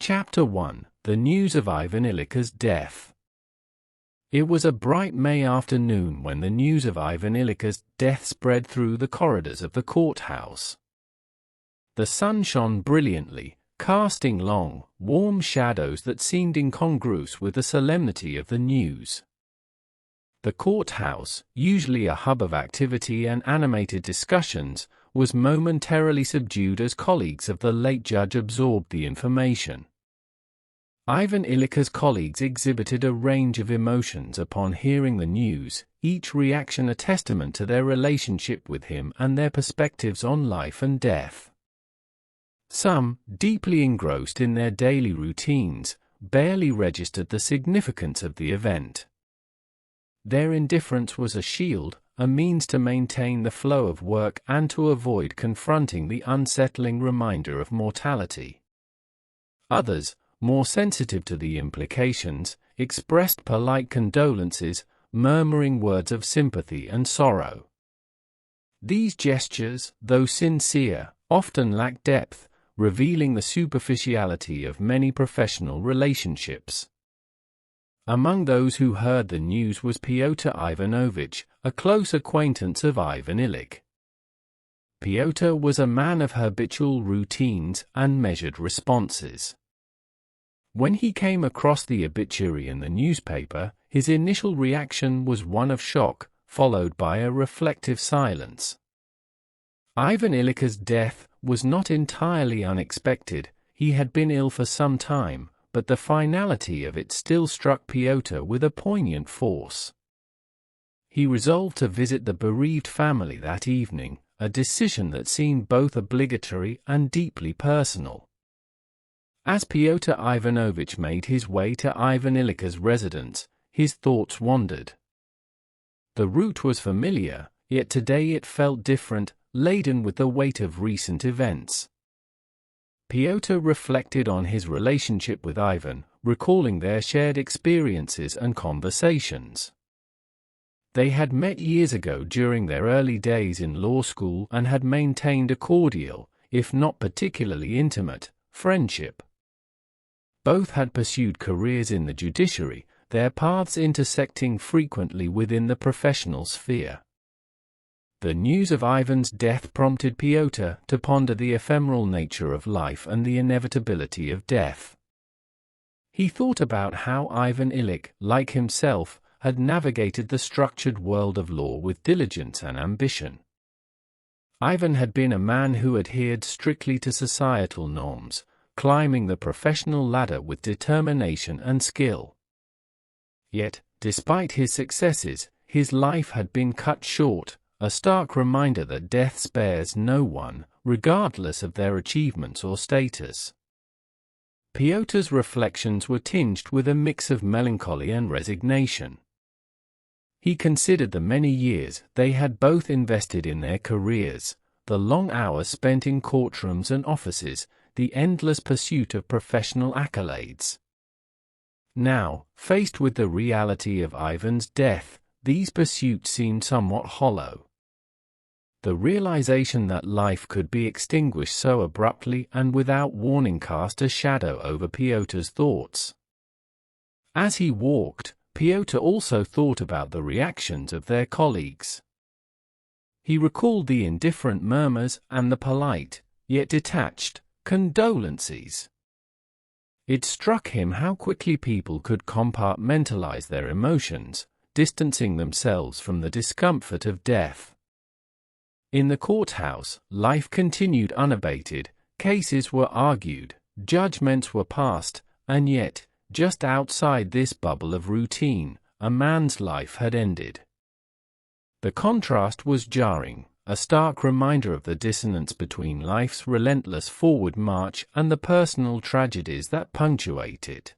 Chapter 1: The News of Ivan Ilych's Death. It was a bright May afternoon when the news of Ivan Ilych's death spread through the corridors of the courthouse. The sun shone brilliantly, casting long, warm shadows that seemed incongruous with the solemnity of the news. The courthouse, usually a hub of activity and animated discussions, was momentarily subdued as colleagues of the late judge absorbed the information. Ivan Ilych's colleagues exhibited a range of emotions upon hearing the news, each reaction a testament to their relationship with him and their perspectives on life and death. Some, deeply engrossed in their daily routines, barely registered the significance of the event. Their indifference was a shield, a means to maintain the flow of work and to avoid confronting the unsettling reminder of mortality. Others, more sensitive to the implications, expressed polite condolences, murmuring words of sympathy and sorrow. These gestures, though sincere, often lack depth, revealing the superficiality of many professional relationships. Among those who heard the news was Pyotr Ivanovich, a close acquaintance of Ivan Ilyich. Pyotr was a man of habitual routines and measured responses. When he came across the obituary in the newspaper, his initial reaction was one of shock, followed by a reflective silence. Ivan Ilych's death was not entirely unexpected. He had been ill for some time, but the finality of it still struck Pyotr with a poignant force. He resolved to visit the bereaved family that evening, a decision that seemed both obligatory and deeply personal. As Pyotr Ivanovich made his way to Ivan Ilych's residence, his thoughts wandered. The route was familiar, yet today it felt different, laden with the weight of recent events. Pyotr reflected on his relationship with Ivan, recalling their shared experiences and conversations. They had met years ago during their early days in law school and had maintained a cordial, if not particularly intimate, friendship. Both had pursued careers in the judiciary, their paths intersecting frequently within the professional sphere. The news of Ivan's death prompted Pyotr to ponder the ephemeral nature of life and the inevitability of death. He thought about how Ivan Ilyich, like himself, had navigated the structured world of law with diligence and ambition. Ivan had been a man who adhered strictly to societal norms, climbing the professional ladder with determination and skill. Yet, despite his successes, his life had been cut short, a stark reminder that death spares no one, regardless of their achievements or status. Pyotr's reflections were tinged with a mix of melancholy and resignation. He considered the many years they had both invested in their careers, the long hours spent in courtrooms and offices, the endless pursuit of professional accolades. Now, faced with the reality of Ivan's death, these pursuits seemed somewhat hollow. The realization that life could be extinguished so abruptly and without warning cast a shadow over Pyotr's thoughts. As he walked, Pyotr also thought about the reactions of their colleagues. He recalled the indifferent murmurs and the polite, yet detached, condolences. It struck him how quickly people could compartmentalize their emotions, distancing themselves from the discomfort of death. In the courthouse, life continued unabated, cases were argued, judgments were passed, and yet, just outside this bubble of routine, a man's life had ended. The contrast was jarring, a stark reminder of the dissonance between life's relentless forward march and the personal tragedies that punctuate it.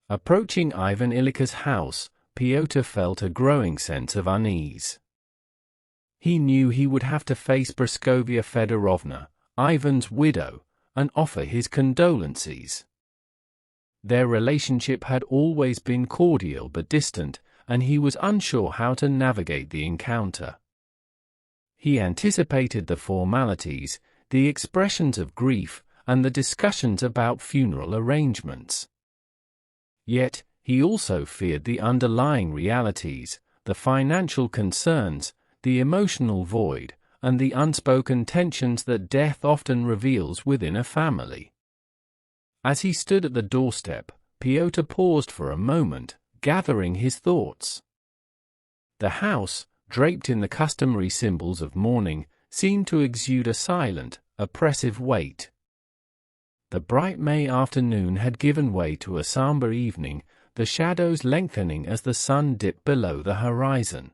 Approaching Ivan Ilych's house, Pyotr felt a growing sense of unease. He knew he would have to face Praskovya Fedorovna, Ivan's widow, and offer his condolences. Their relationship had always been cordial but distant, and he was unsure how to navigate the encounter. He anticipated the formalities, the expressions of grief, and the discussions about funeral arrangements. Yet, he also feared the underlying realities, the financial concerns, the emotional void, and the unspoken tensions that death often reveals within a family. As he stood at the doorstep, Pyotr paused for a moment, gathering his thoughts. The house, draped in the customary symbols of mourning, seemed to exude a silent, oppressive weight. The bright May afternoon had given way to a somber evening, the shadows lengthening as the sun dipped below the horizon.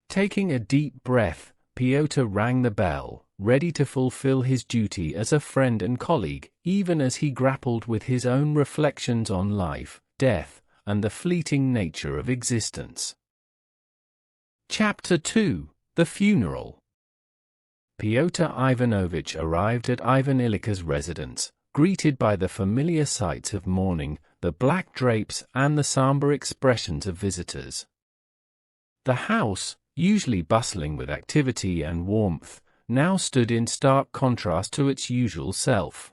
Taking a deep breath, Pyotr rang the bell, ready to fulfill his duty as a friend and colleague, even as he grappled with his own reflections on life, death, and the fleeting nature of existence. Chapter 2: The Funeral. Pyotr Ivanovich arrived at Ivan Ilych's residence, greeted by the familiar sights of mourning, the black drapes and the somber expressions of visitors. The house, usually bustling with activity and warmth, now stood in stark contrast to its usual self.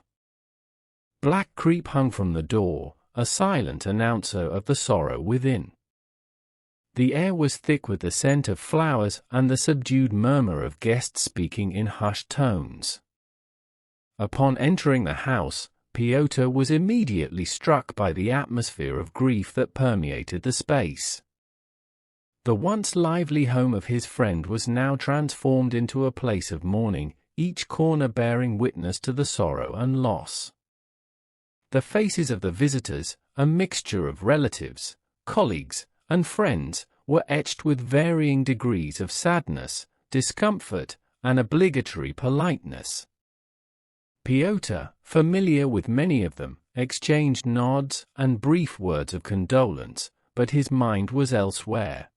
Black crepe hung from the door, a silent announcer of the sorrow within. The air was thick with the scent of flowers and the subdued murmur of guests speaking in hushed tones. Upon entering the house, Pyotr was immediately struck by the atmosphere of grief that permeated the space. The once lively home of his friend was now transformed into a place of mourning, each corner bearing witness to the sorrow and loss. The faces of the visitors, a mixture of relatives, colleagues, and friends, were etched with varying degrees of sadness, discomfort, and obligatory politeness. Pyotr, familiar with many of them, exchanged nods and brief words of condolence, but his mind was elsewhere.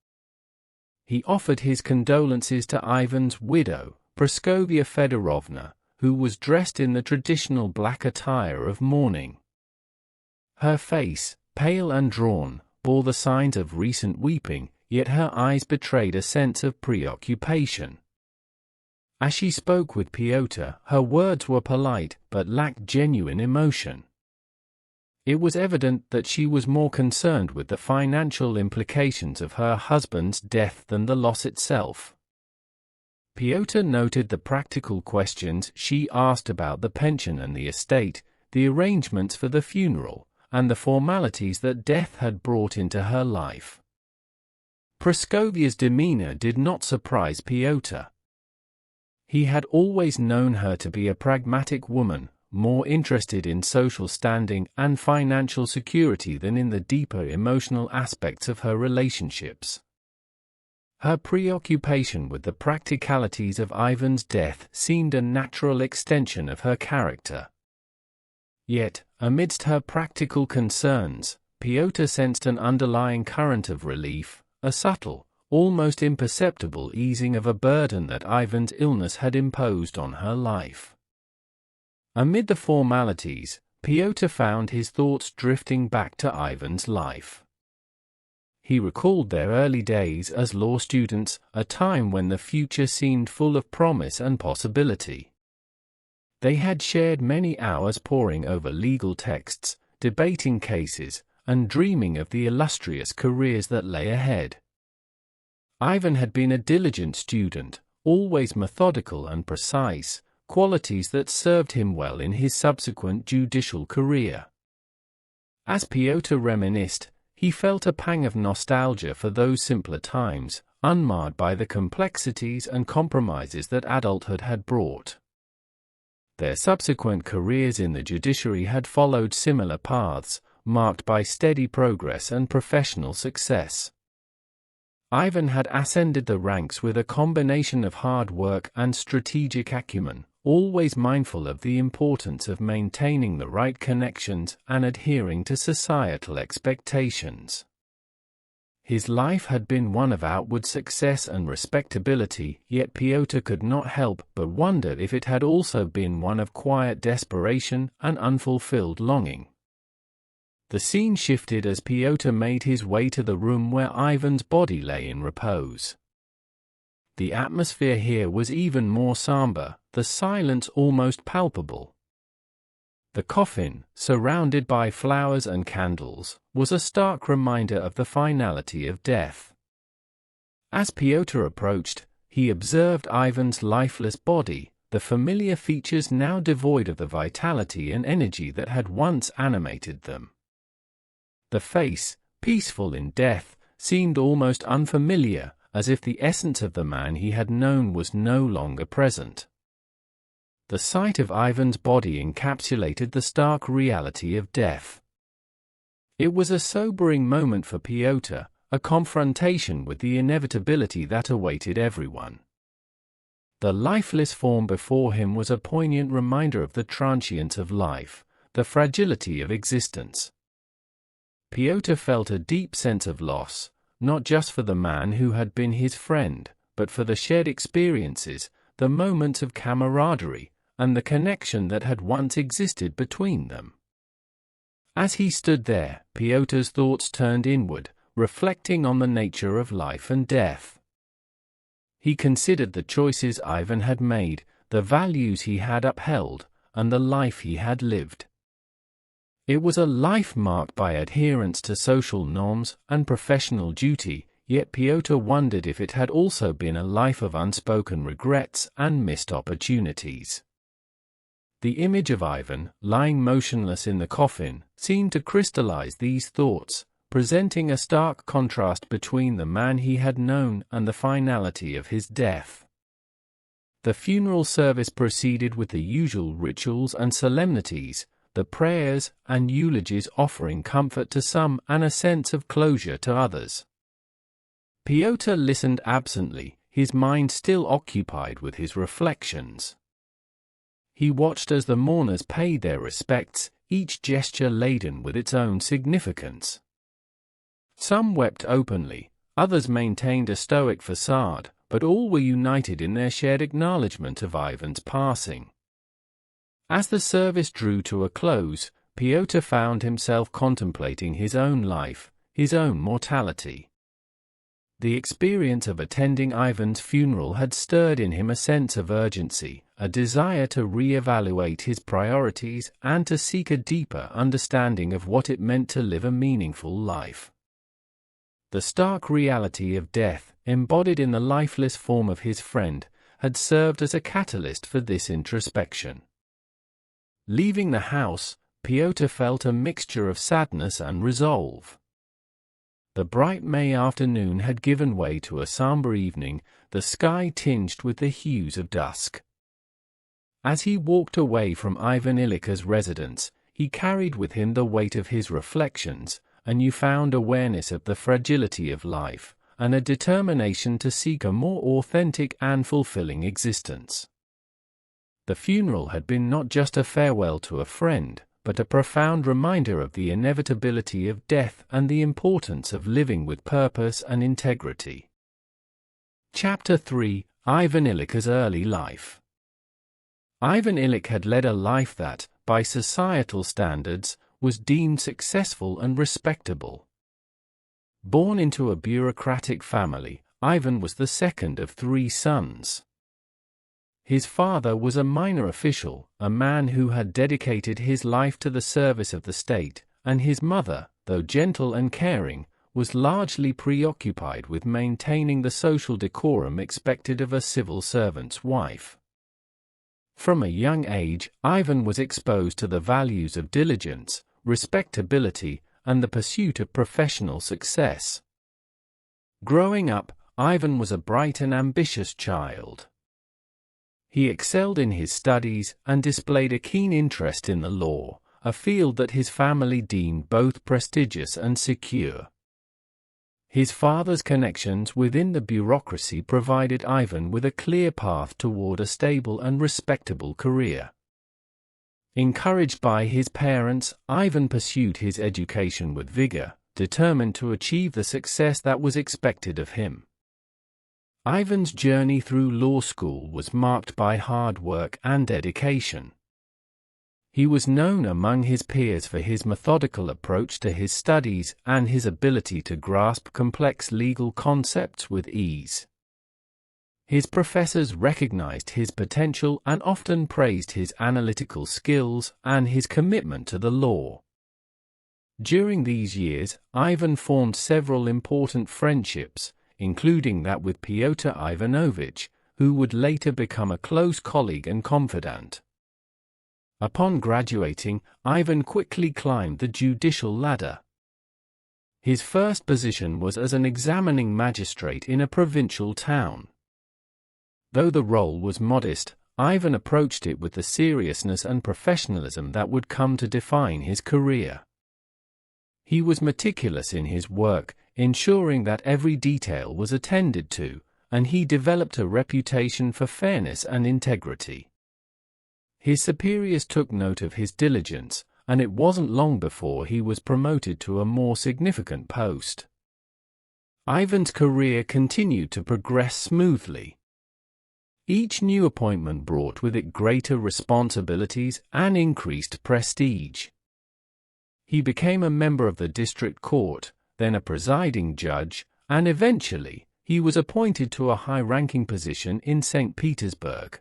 He offered his condolences to Ivan's widow, Praskovya Fedorovna, who was dressed in the traditional black attire of mourning. Her face, pale and drawn, bore the signs of recent weeping, yet her eyes betrayed a sense of preoccupation. As she spoke with Pyotr, her words were polite but lacked genuine emotion. It was evident that she was more concerned with the financial implications of her husband's death than the loss itself. Pyotr noted the practical questions she asked about the pension and the estate, the arrangements for the funeral, and the formalities that death had brought into her life. Praskovya's demeanor did not surprise Pyotr. He had always known her to be a pragmatic woman, more interested in social standing and financial security than in the deeper emotional aspects of her relationships. Her preoccupation with the practicalities of Ivan's death seemed a natural extension of her character. Yet, amidst her practical concerns, Pyotr sensed an underlying current of relief, a subtle, almost imperceptible easing of a burden that Ivan's illness had imposed on her life. Amid the formalities, Pyotr found his thoughts drifting back to Ivan's life. He recalled their early days as law students, a time when the future seemed full of promise and possibility. They had shared many hours poring over legal texts, debating cases, and dreaming of the illustrious careers that lay ahead. Ivan had been a diligent student, always methodical and precise, qualities that served him well in his subsequent judicial career. As Pyotr reminisced, he felt a pang of nostalgia for those simpler times, unmarred by the complexities and compromises that adulthood had brought. Their subsequent careers in the judiciary had followed similar paths, marked by steady progress and professional success. Ivan had ascended the ranks with a combination of hard work and strategic acumen, always mindful of the importance of maintaining the right connections and adhering to societal expectations. His life had been one of outward success and respectability, yet Pyotr could not help but wonder if it had also been one of quiet desperation and unfulfilled longing. The scene shifted as Pyotr made his way to the room where Ivan's body lay in repose. The atmosphere here was even more somber, the silence almost palpable. The coffin, surrounded by flowers and candles, was a stark reminder of the finality of death. As Pyotr approached, he observed Ivan's lifeless body, the familiar features now devoid of the vitality and energy that had once animated them. The face, peaceful in death, seemed almost unfamiliar, as if the essence of the man he had known was no longer present. The sight of Ivan's body encapsulated the stark reality of death. It was a sobering moment for Pyotr, a confrontation with the inevitability that awaited everyone. The lifeless form before him was a poignant reminder of the transience of life, the fragility of existence. Pyotr felt a deep sense of loss, not just for the man who had been his friend, but for the shared experiences, the moments of camaraderie, and the connection that had once existed between them. As he stood there, Pyotr's thoughts turned inward, reflecting on the nature of life and death. He considered the choices Ivan had made, the values he had upheld, and the life he had lived. It was a life marked by adherence to social norms and professional duty, yet Pyotr wondered if it had also been a life of unspoken regrets and missed opportunities. The image of Ivan, lying motionless in the coffin, seemed to crystallize these thoughts, presenting a stark contrast between the man he had known and the finality of his death. The funeral service proceeded with the usual rituals and solemnities, the prayers and eulogies offering comfort to some and a sense of closure to others. Pyotr listened absently, his mind still occupied with his reflections. He watched as the mourners paid their respects, each gesture laden with its own significance. Some wept openly, others maintained a stoic façade, but all were united in their shared acknowledgement of Ivan's passing. As the service drew to a close, Pyotr found himself contemplating his own life, his own mortality. The experience of attending Ivan's funeral had stirred in him a sense of urgency, a desire to re-evaluate his priorities and to seek a deeper understanding of what it meant to live a meaningful life. The stark reality of death, embodied in the lifeless form of his friend, had served as a catalyst for this introspection. Leaving the house, Pyotr felt a mixture of sadness and resolve. The bright May afternoon had given way to a somber evening, the sky tinged with the hues of dusk. As he walked away from Ivan Ilych's residence, he carried with him the weight of his reflections, a newfound awareness of the fragility of life, and a determination to seek a more authentic and fulfilling existence. The funeral had been not just a farewell to a friend, but a profound reminder of the inevitability of death and the importance of living with purpose and integrity. Chapter 3: Ivan Ilych's early life. Ivan Ilyich had led a life that, by societal standards, was deemed successful and respectable. Born into a bureaucratic family, Ivan was the second of 3 sons. His father was a minor official, a man who had dedicated his life to the service of the state, and his mother, though gentle and caring, was largely preoccupied with maintaining the social decorum expected of a civil servant's wife. From a young age, Ivan was exposed to the values of diligence, respectability, and the pursuit of professional success. Growing up, Ivan was a bright and ambitious child. He excelled in his studies and displayed a keen interest in the law, a field that his family deemed both prestigious and secure. His father's connections within the bureaucracy provided Ivan with a clear path toward a stable and respectable career. Encouraged by his parents, Ivan pursued his education with vigor, determined to achieve the success that was expected of him. Ivan's journey through law school was marked by hard work and dedication. He was known among his peers for his methodical approach to his studies and his ability to grasp complex legal concepts with ease. His professors recognized his potential and often praised his analytical skills and his commitment to the law. During these years, Ivan formed several important friendships, including that with Pyotr Ivanovich, who would later become a close colleague and confidant. Upon graduating, Ivan quickly climbed the judicial ladder. His first position was as an examining magistrate in a provincial town. Though the role was modest, Ivan approached it with the seriousness and professionalism that would come to define his career. He was meticulous in his work, ensuring that every detail was attended to, and he developed a reputation for fairness and integrity. His superiors took note of his diligence, and it wasn't long before he was promoted to a more significant post. Ivan's career continued to progress smoothly. Each new appointment brought with it greater responsibilities and increased prestige. He became a member of the district court, then a presiding judge, and eventually, he was appointed to a high-ranking position in St. Petersburg.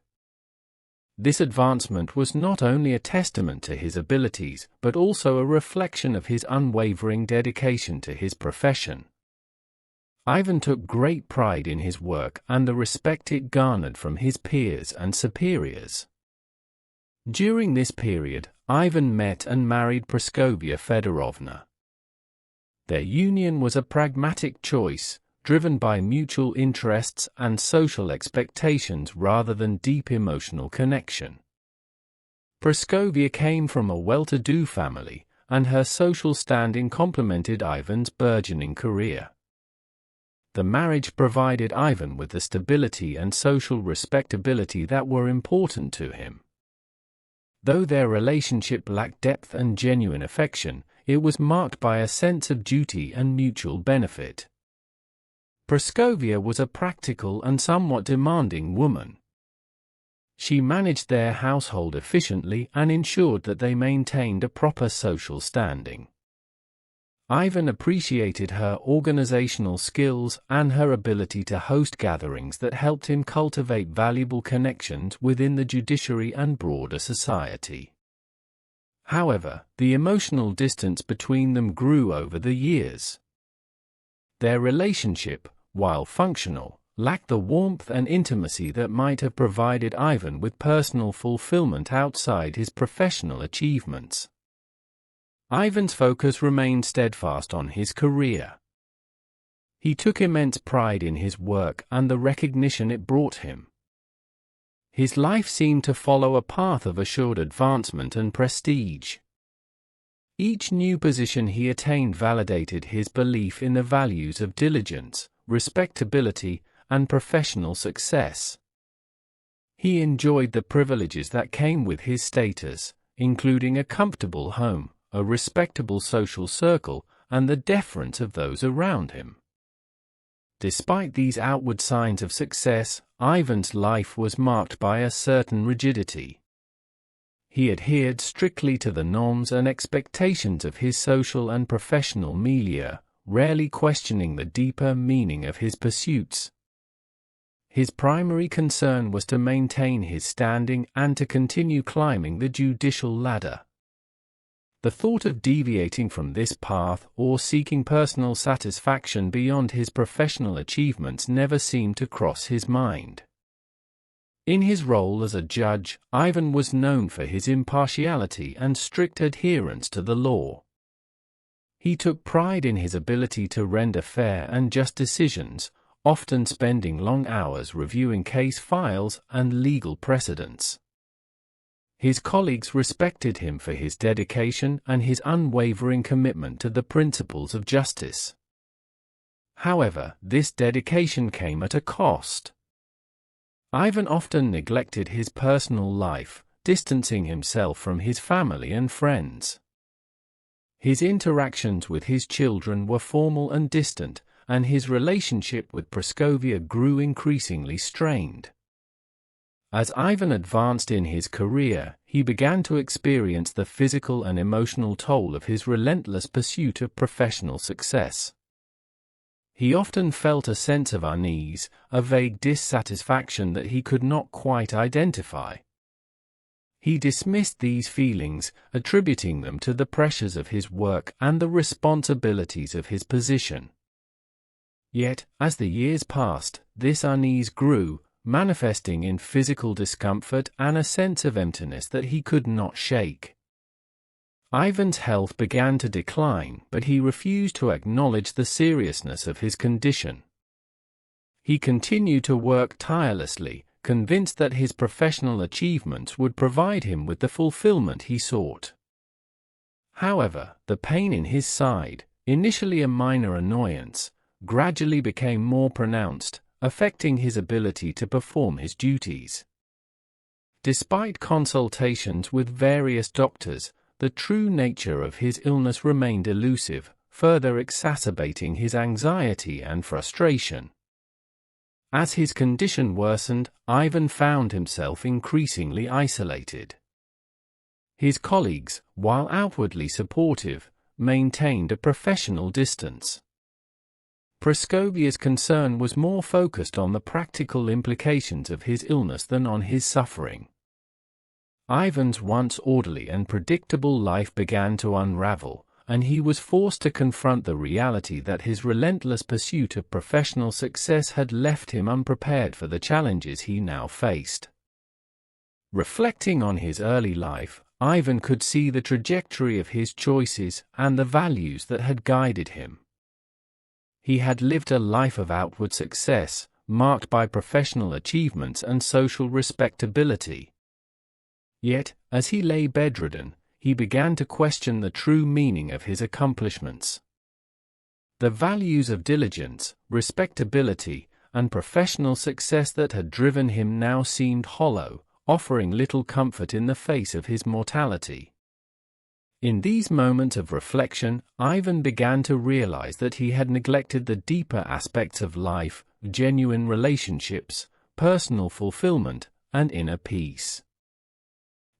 This advancement was not only a testament to his abilities, but also a reflection of his unwavering dedication to his profession. Ivan took great pride in his work and the respect it garnered from his peers and superiors. During this period, Ivan met and married Praskovya Fedorovna. Their union was a pragmatic choice, driven by mutual interests and social expectations rather than deep emotional connection. Praskovya came from a well-to-do family, and her social standing complemented Ivan's burgeoning career. The marriage provided Ivan with the stability and social respectability that were important to him. Though their relationship lacked depth and genuine affection, it was marked by a sense of duty and mutual benefit. Praskovya was a practical and somewhat demanding woman. She managed their household efficiently and ensured that they maintained a proper social standing. Ivan appreciated her organizational skills and her ability to host gatherings that helped him cultivate valuable connections within the judiciary and broader society. However, the emotional distance between them grew over the years. Their relationship, while functional, lacked the warmth and intimacy that might have provided Ivan with personal fulfillment outside his professional achievements. Ivan's focus remained steadfast on his career. He took immense pride in his work and the recognition it brought him. His life seemed to follow a path of assured advancement and prestige. Each new position he attained validated his belief in the values of diligence, respectability, and professional success. He enjoyed the privileges that came with his status, including a comfortable home, a respectable social circle, and the deference of those around him. Despite these outward signs of success, Ivan's life was marked by a certain rigidity. He adhered strictly to the norms and expectations of his social and professional milieu, rarely questioning the deeper meaning of his pursuits. His primary concern was to maintain his standing and to continue climbing the judicial ladder. The thought of deviating from this path or seeking personal satisfaction beyond his professional achievements never seemed to cross his mind. In his role as a judge, Ivan was known for his impartiality and strict adherence to the law. He took pride in his ability to render fair and just decisions, often spending long hours reviewing case files and legal precedents. His colleagues respected him for his dedication and his unwavering commitment to the principles of justice. However, this dedication came at a cost. Ivan often neglected his personal life, distancing himself from his family and friends. His interactions with his children were formal and distant, and his relationship with Praskovya grew increasingly strained. As Ivan advanced in his career, he began to experience the physical and emotional toll of his relentless pursuit of professional success. He often felt a sense of unease, a vague dissatisfaction that he could not quite identify. He dismissed these feelings, attributing them to the pressures of his work and the responsibilities of his position. Yet, as the years passed, this unease grew, manifesting in physical discomfort and a sense of emptiness that he could not shake. Ivan's health began to decline, but he refused to acknowledge the seriousness of his condition. He continued to work tirelessly, convinced that his professional achievements would provide him with the fulfillment he sought. However, the pain in his side, initially a minor annoyance, gradually became more pronounced, affecting his ability to perform his duties. Despite consultations with various doctors, the true nature of his illness remained elusive, further exacerbating his anxiety and frustration. As his condition worsened, Ivan found himself increasingly isolated. His colleagues, while outwardly supportive, maintained a professional distance. Praskovya's concern was more focused on the practical implications of his illness than on his suffering. Ivan's once orderly and predictable life began to unravel, and he was forced to confront the reality that his relentless pursuit of professional success had left him unprepared for the challenges he now faced. Reflecting on his early life, Ivan could see the trajectory of his choices and the values that had guided him. He had lived a life of outward success, marked by professional achievements and social respectability. Yet, as he lay bedridden, he began to question the true meaning of his accomplishments. The values of diligence, respectability, and professional success that had driven him now seemed hollow, offering little comfort in the face of his mortality. In these moments of reflection, Ivan began to realize that he had neglected the deeper aspects of life, genuine relationships, personal fulfillment, and inner peace.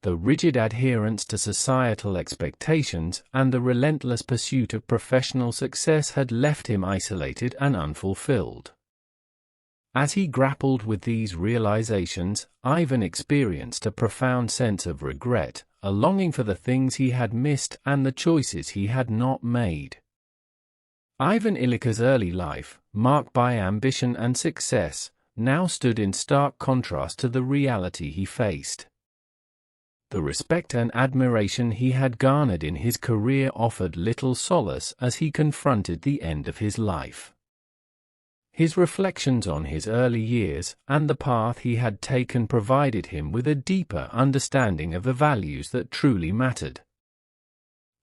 The rigid adherence to societal expectations and the relentless pursuit of professional success had left him isolated and unfulfilled. As he grappled with these realizations, Ivan experienced a profound sense of regret, a longing for the things he had missed and the choices he had not made. Ivan Ilych's early life, marked by ambition and success, now stood in stark contrast to the reality he faced. The respect and admiration he had garnered in his career offered little solace as he confronted the end of his life. His reflections on his early years and the path he had taken provided him with a deeper understanding of the values that truly mattered.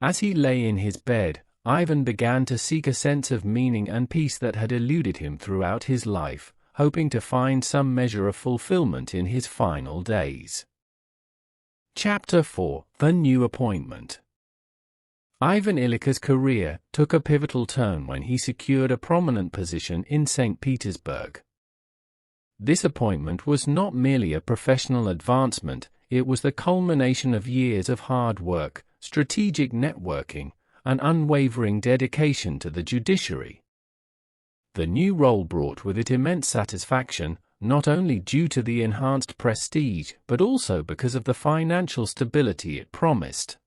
As he lay in his bed, Ivan began to seek a sense of meaning and peace that had eluded him throughout his life, hoping to find some measure of fulfillment in his final days. Chapter 4: The New Appointment. Ivan Ilych's career took a pivotal turn when he secured a prominent position in St. Petersburg. This appointment was not merely a professional advancement, it was the culmination of years of hard work, strategic networking, and unwavering dedication to the judiciary. The new role brought with it immense satisfaction, not only due to the enhanced prestige but also because of the financial stability it promised.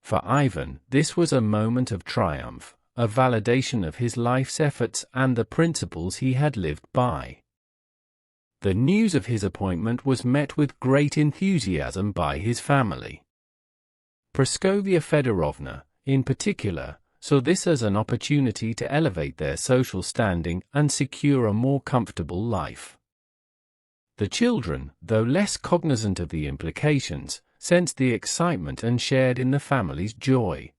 For Ivan, this was a moment of triumph, a validation of his life's efforts and the principles he had lived by. The news of his appointment was met with great enthusiasm by his family. Praskovya Fedorovna, in particular, saw this as an opportunity to elevate their social standing and secure a more comfortable life. The children, though less cognizant of the implications, sensed the excitement and shared in the family's joy.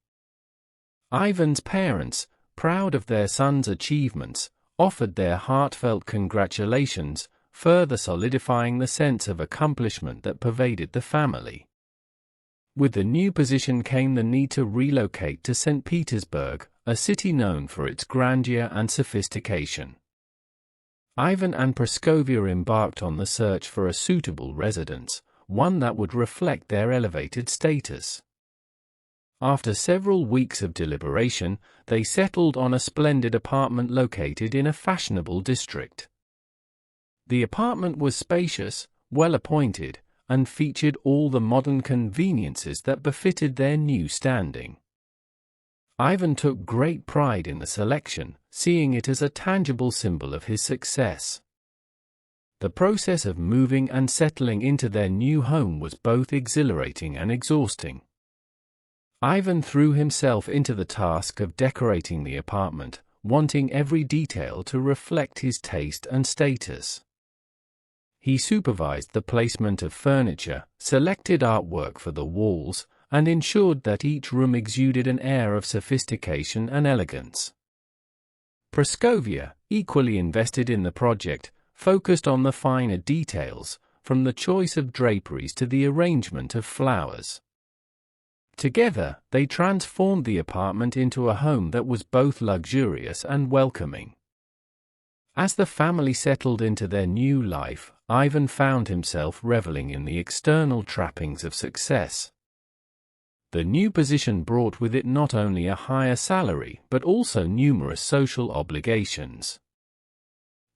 Ivan's parents, proud of their son's achievements, offered their heartfelt congratulations, further solidifying the sense of accomplishment that pervaded the family. With the new position came the need to relocate to St. Petersburg, a city known for its grandeur and sophistication. Ivan and Praskovya embarked on the search for a suitable residence, one that would reflect their elevated status. After several weeks of deliberation, they settled on a splendid apartment located in a fashionable district. The apartment was spacious, well appointed, and featured all the modern conveniences that befitted their new standing. Ivan took great pride in the selection, seeing it as a tangible symbol of his success. The process of moving and settling into their new home was both exhilarating and exhausting. Ivan threw himself into the task of decorating the apartment, wanting every detail to reflect his taste and status. He supervised the placement of furniture, selected artwork for the walls, and ensured that each room exuded an air of sophistication and elegance. Praskovya, equally invested in the project, focused on the finer details, from the choice of draperies to the arrangement of flowers. Together, they transformed the apartment into a home that was both luxurious and welcoming. As the family settled into their new life, Ivan found himself reveling in the external trappings of success. The new position brought with it not only a higher salary but also numerous social obligations.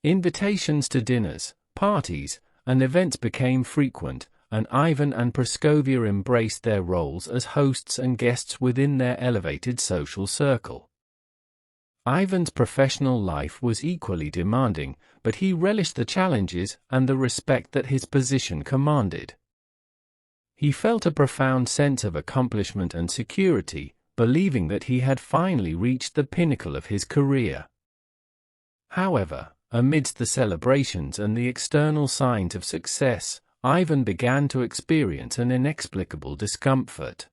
Invitations to dinners, parties, and events became frequent, and Ivan and Praskovya embraced their roles as hosts and guests within their elevated social circle. Ivan's professional life was equally demanding, but he relished the challenges and the respect that his position commanded. He felt a profound sense of accomplishment and security, believing that he had finally reached the pinnacle of his career. However, amidst the celebrations and the external signs of success, Ivan began to experience an inexplicable discomfort.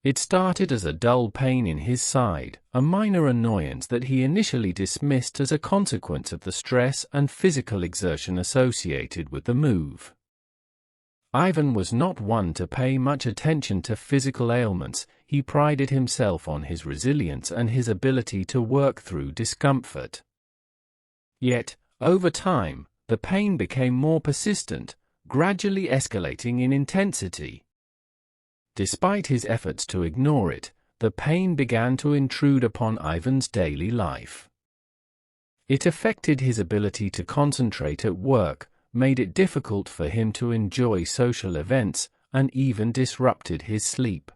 It started as a dull pain in his side, a minor annoyance that he initially dismissed as a consequence of the stress and physical exertion associated with the move. Ivan was not one to pay much attention to physical ailments. He prided himself on his resilience and his ability to work through discomfort. Yet, over time, the pain became more persistent, gradually escalating in intensity. Despite his efforts to ignore it, the pain began to intrude upon Ivan's daily life. It affected his ability to concentrate at work, made it difficult for him to enjoy social events, and even disrupted his sleep.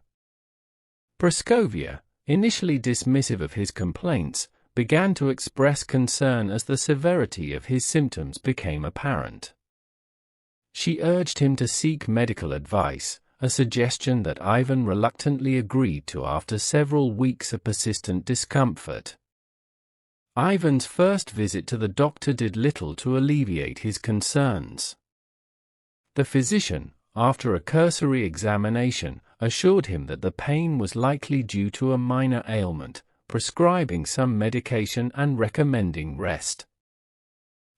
Praskovya, initially dismissive of his complaints, began to express concern as the severity of his symptoms became apparent. She urged him to seek medical advice, a suggestion that Ivan reluctantly agreed to after several weeks of persistent discomfort. Ivan's first visit to the doctor did little to alleviate his concerns. The physician, after a cursory examination, assured him that the pain was likely due to a minor ailment, prescribing some medication and recommending rest.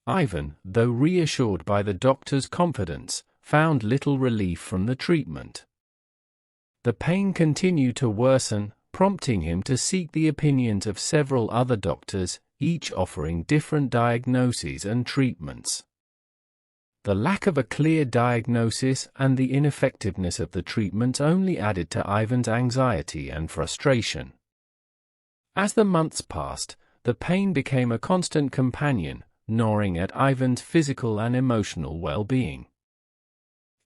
Ivan, though reassured by the doctor's confidence, found little relief from the treatment. The pain continued to worsen, prompting him to seek the opinions of several other doctors, each offering different diagnoses and treatments. The lack of a clear diagnosis and the ineffectiveness of the treatments only added to Ivan's anxiety and frustration. As the months passed, the pain became a constant companion, gnawing at Ivan's physical and emotional well-being.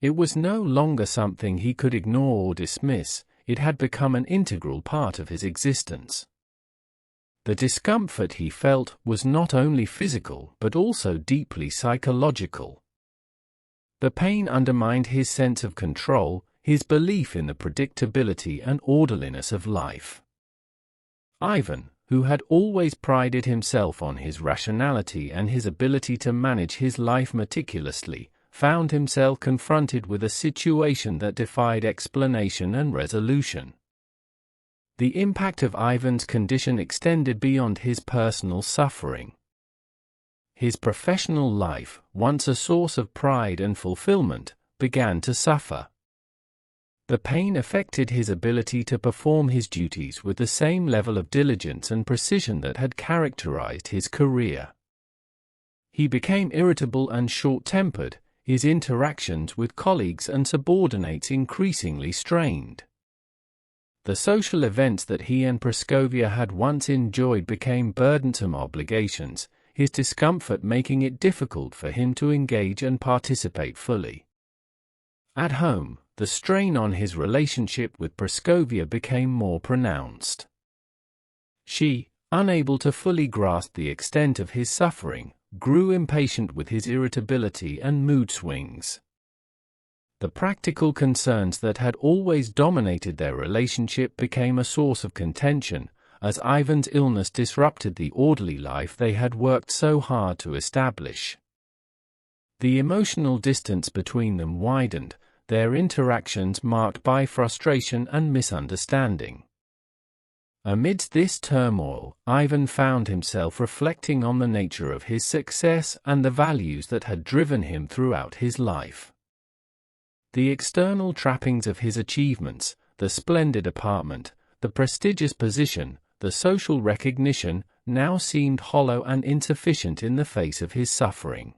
It was no longer something he could ignore or dismiss. It had become an integral part of his existence. The discomfort he felt was not only physical but also deeply psychological. The pain undermined his sense of control, his belief in the predictability and orderliness of life. Ivan, who had always prided himself on his rationality and his ability to manage his life meticulously, found himself confronted with a situation that defied explanation and resolution. The impact of Ivan's condition extended beyond his personal suffering. His professional life, once a source of pride and fulfillment, began to suffer. The pain affected his ability to perform his duties with the same level of diligence and precision that had characterized his career. He became irritable and short-tempered, his interactions with colleagues and subordinates increasingly strained. The social events that he and Praskovya had once enjoyed became burdensome obligations, his discomfort making it difficult for him to engage and participate fully. At home, the strain on his relationship with Praskovya became more pronounced. She, unable to fully grasp the extent of his suffering, grew impatient with his irritability and mood swings. The practical concerns that had always dominated their relationship became a source of contention, as Ivan's illness disrupted the orderly life they had worked so hard to establish. The emotional distance between them widened, their interactions marked by frustration and misunderstanding. Amidst this turmoil, Ivan found himself reflecting on the nature of his success and the values that had driven him throughout his life. The external trappings of his achievements, the splendid apartment, the prestigious position, the social recognition, now seemed hollow and insufficient in the face of his suffering.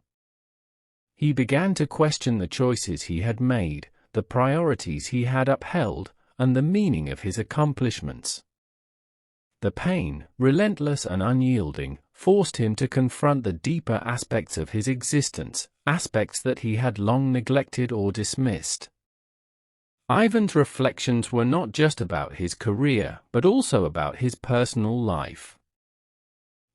He began to question the choices he had made, the priorities he had upheld, and the meaning of his accomplishments. The pain, relentless and unyielding, forced him to confront the deeper aspects of his existence, aspects that he had long neglected or dismissed. Ivan's reflections were not just about his career, but also about his personal life.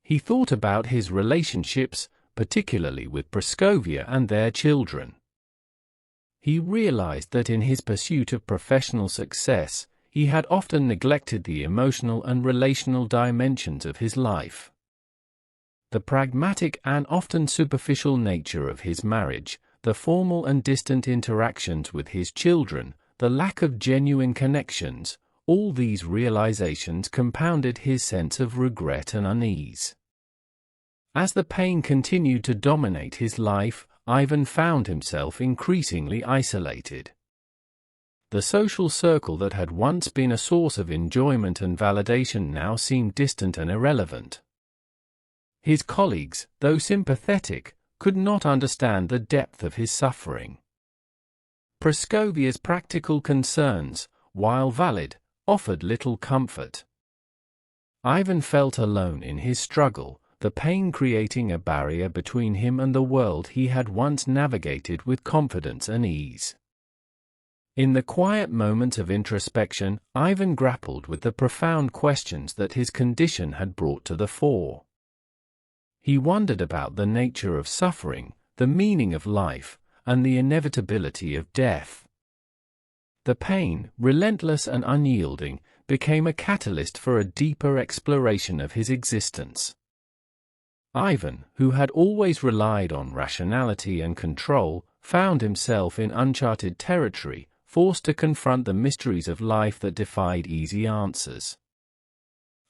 He thought about his relationships, particularly with Praskovya and their children. He realized that in his pursuit of professional success, he had often neglected the emotional and relational dimensions of his life. The pragmatic and often superficial nature of his marriage, the formal and distant interactions with his children, the lack of genuine connections, all these realizations compounded his sense of regret and unease. As the pain continued to dominate his life, Ivan found himself increasingly isolated. The social circle that had once been a source of enjoyment and validation now seemed distant and irrelevant. His colleagues, though sympathetic, could not understand the depth of his suffering. Praskovya's practical concerns, while valid, offered little comfort. Ivan felt alone in his struggle, the pain creating a barrier between him and the world he had once navigated with confidence and ease. In the quiet moments of introspection, Ivan grappled with the profound questions that his condition had brought to the fore. He wondered about the nature of suffering, the meaning of life, and the inevitability of death. The pain, relentless and unyielding, became a catalyst for a deeper exploration of his existence. Ivan, who had always relied on rationality and control, found himself in uncharted territory, forced to confront the mysteries of life that defied easy answers.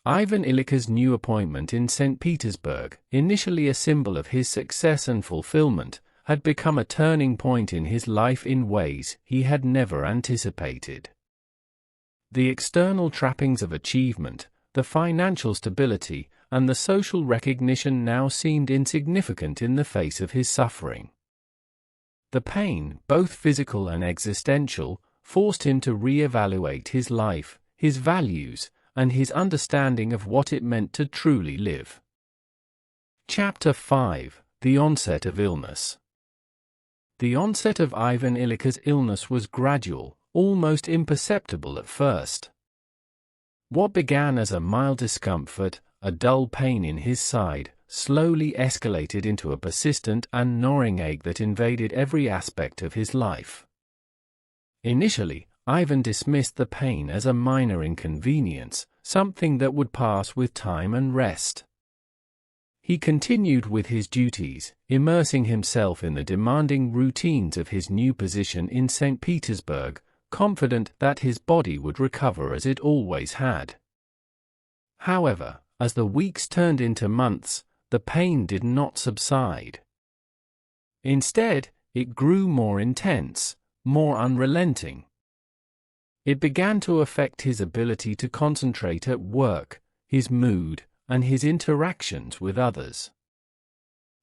Ivan Ilych's new appointment in St. Petersburg, initially a symbol of his success and fulfillment, had become a turning point in his life in ways he had never anticipated. The external trappings of achievement, the financial stability, and the social recognition now seemed insignificant in the face of his suffering. The pain, both physical and existential, forced him to re-evaluate his life, his values, and his understanding of what it meant to truly live. Chapter 5: The Onset of Illness. The onset of Ivan Ilych's illness was gradual, almost imperceptible at first. What began as a mild discomfort, a dull pain in his side, slowly escalated into a persistent and gnawing ache that invaded every aspect of his life. Initially, Ivan dismissed the pain as a minor inconvenience, something that would pass with time and rest. He continued with his duties, immersing himself in the demanding routines of his new position in St. Petersburg, confident that his body would recover as it always had. However, as the weeks turned into months, the pain did not subside. Instead, it grew more intense, more unrelenting. It began to affect his ability to concentrate at work, his mood, and his interactions with others.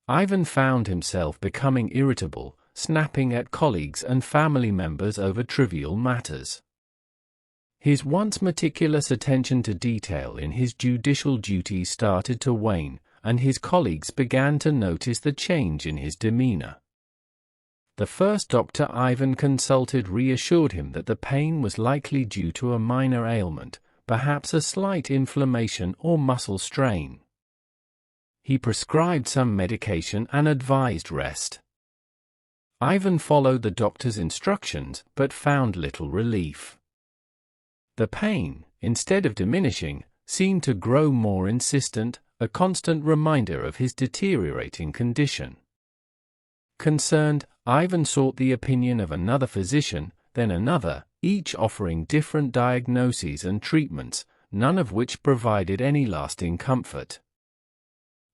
Ivan found himself becoming irritable, snapping at colleagues and family members over trivial matters. His once meticulous attention to detail in his judicial duties started to wane, and his colleagues began to notice the change in his demeanor. The first doctor Ivan consulted reassured him that the pain was likely due to a minor ailment, perhaps a slight inflammation or muscle strain. He prescribed some medication and advised rest. Ivan followed the doctor's instructions but found little relief. The pain, instead of diminishing, seemed to grow more insistent, a constant reminder of his deteriorating condition. Concerned, Ivan sought the opinion of another physician, then another, each offering different diagnoses and treatments, none of which provided any lasting comfort.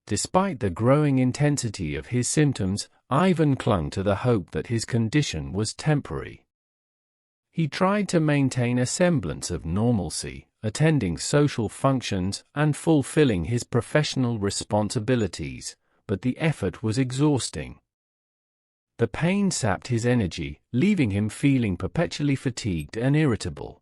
Despite the growing intensity of his symptoms, Ivan clung to the hope that his condition was temporary. He tried to maintain a semblance of normalcy, attending social functions and fulfilling his professional responsibilities, but the effort was exhausting. The pain sapped his energy, leaving him feeling perpetually fatigued and irritable.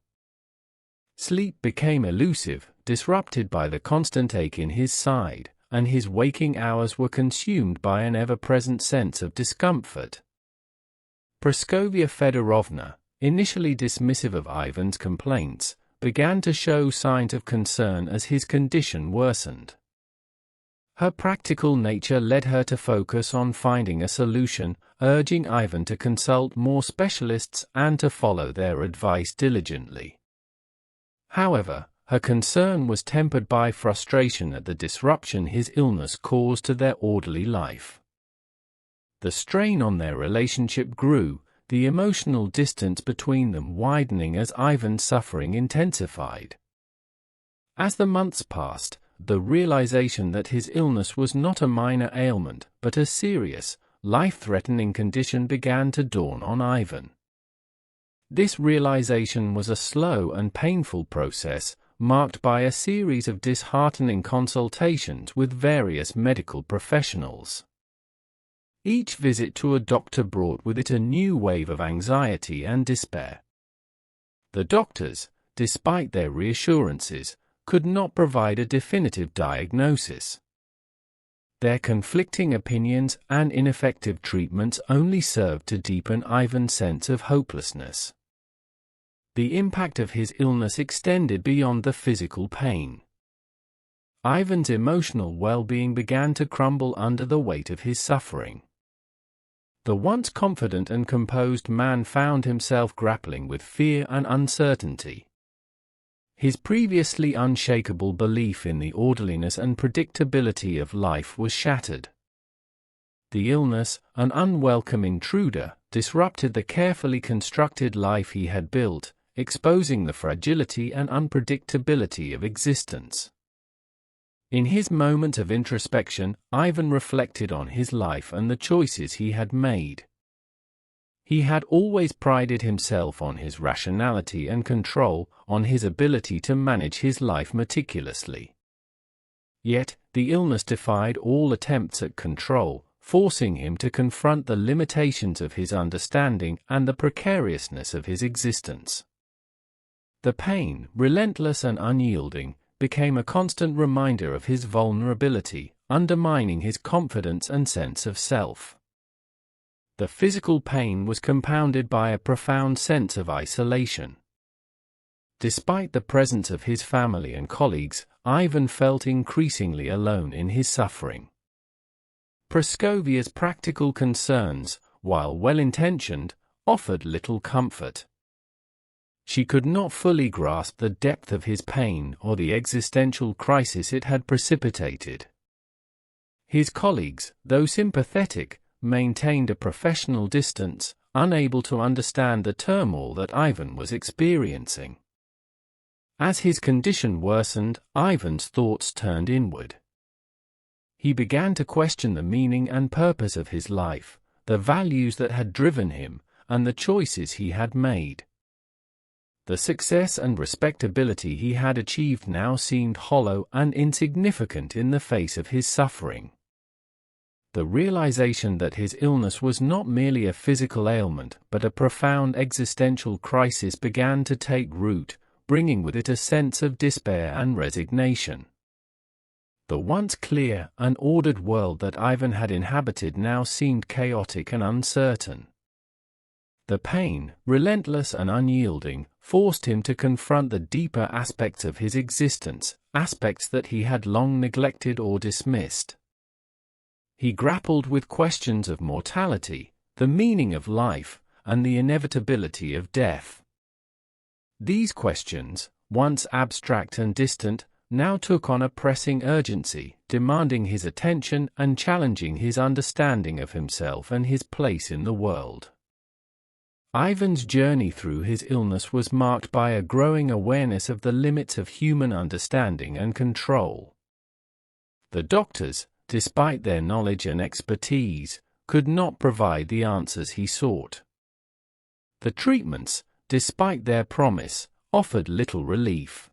Sleep became elusive, disrupted by the constant ache in his side, and his waking hours were consumed by an ever-present sense of discomfort. Praskovya Fedorovna, initially dismissive of Ivan's complaints, began to show signs of concern as his condition worsened. Her practical nature led her to focus on finding a solution, urging Ivan to consult more specialists and to follow their advice diligently. However, her concern was tempered by frustration at the disruption his illness caused to their orderly life. The strain on their relationship grew, the emotional distance between them widening as Ivan's suffering intensified. As the months passed, the realization that his illness was not a minor ailment, but a serious, life-threatening condition began to dawn on Ivan. This realization was a slow and painful process, marked by a series of disheartening consultations with various medical professionals. Each visit to a doctor brought with it a new wave of anxiety and despair. The doctors, despite their reassurances, could not provide a definitive diagnosis. Their conflicting opinions and ineffective treatments only served to deepen Ivan's sense of hopelessness. The impact of his illness extended beyond the physical pain. Ivan's emotional well-being began to crumble under the weight of his suffering. The once confident and composed man found himself grappling with fear and uncertainty. His previously unshakable belief in the orderliness and predictability of life was shattered. The illness, an unwelcome intruder, disrupted the carefully constructed life he had built, exposing the fragility and unpredictability of existence. In his moment of introspection, Ivan reflected on his life and the choices he had made. He had always prided himself on his rationality and control, on his ability to manage his life meticulously. Yet, the illness defied all attempts at control, forcing him to confront the limitations of his understanding and the precariousness of his existence. The pain, relentless and unyielding, became a constant reminder of his vulnerability, undermining his confidence and sense of self. The physical pain was compounded by a profound sense of isolation. Despite the presence of his family and colleagues, Ivan felt increasingly alone in his suffering. Praskovya's practical concerns, while well-intentioned, offered little comfort. She could not fully grasp the depth of his pain or the existential crisis it had precipitated. His colleagues, though sympathetic, maintained a professional distance, unable to understand the turmoil that Ivan was experiencing. As his condition worsened, Ivan's thoughts turned inward. He began to question the meaning and purpose of his life, the values that had driven him, and the choices he had made. The success and respectability he had achieved now seemed hollow and insignificant in the face of his suffering. The realization that his illness was not merely a physical ailment but a profound existential crisis began to take root, bringing with it a sense of despair and resignation. The once clear and ordered world that Ivan had inhabited now seemed chaotic and uncertain. The pain, relentless and unyielding, forced him to confront the deeper aspects of his existence, aspects that he had long neglected or dismissed. He grappled with questions of mortality, the meaning of life, and the inevitability of death. These questions, once abstract and distant, now took on a pressing urgency, demanding his attention and challenging his understanding of himself and his place in the world. Ivan's journey through his illness was marked by a growing awareness of the limits of human understanding and control. The doctors, despite their knowledge and expertise, could not provide the answers he sought. The treatments, despite their promise, offered little relief.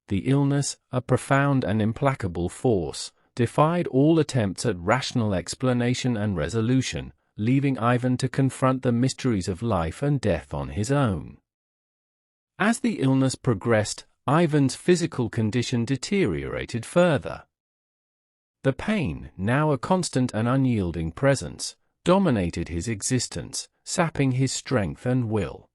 The illness, a profound and implacable force, defied all attempts at rational explanation and resolution, leaving Ivan to confront the mysteries of life and death on his own. As the illness progressed, Ivan's physical condition deteriorated further. The pain, now a constant and unyielding presence, dominated his existence, sapping his strength and will.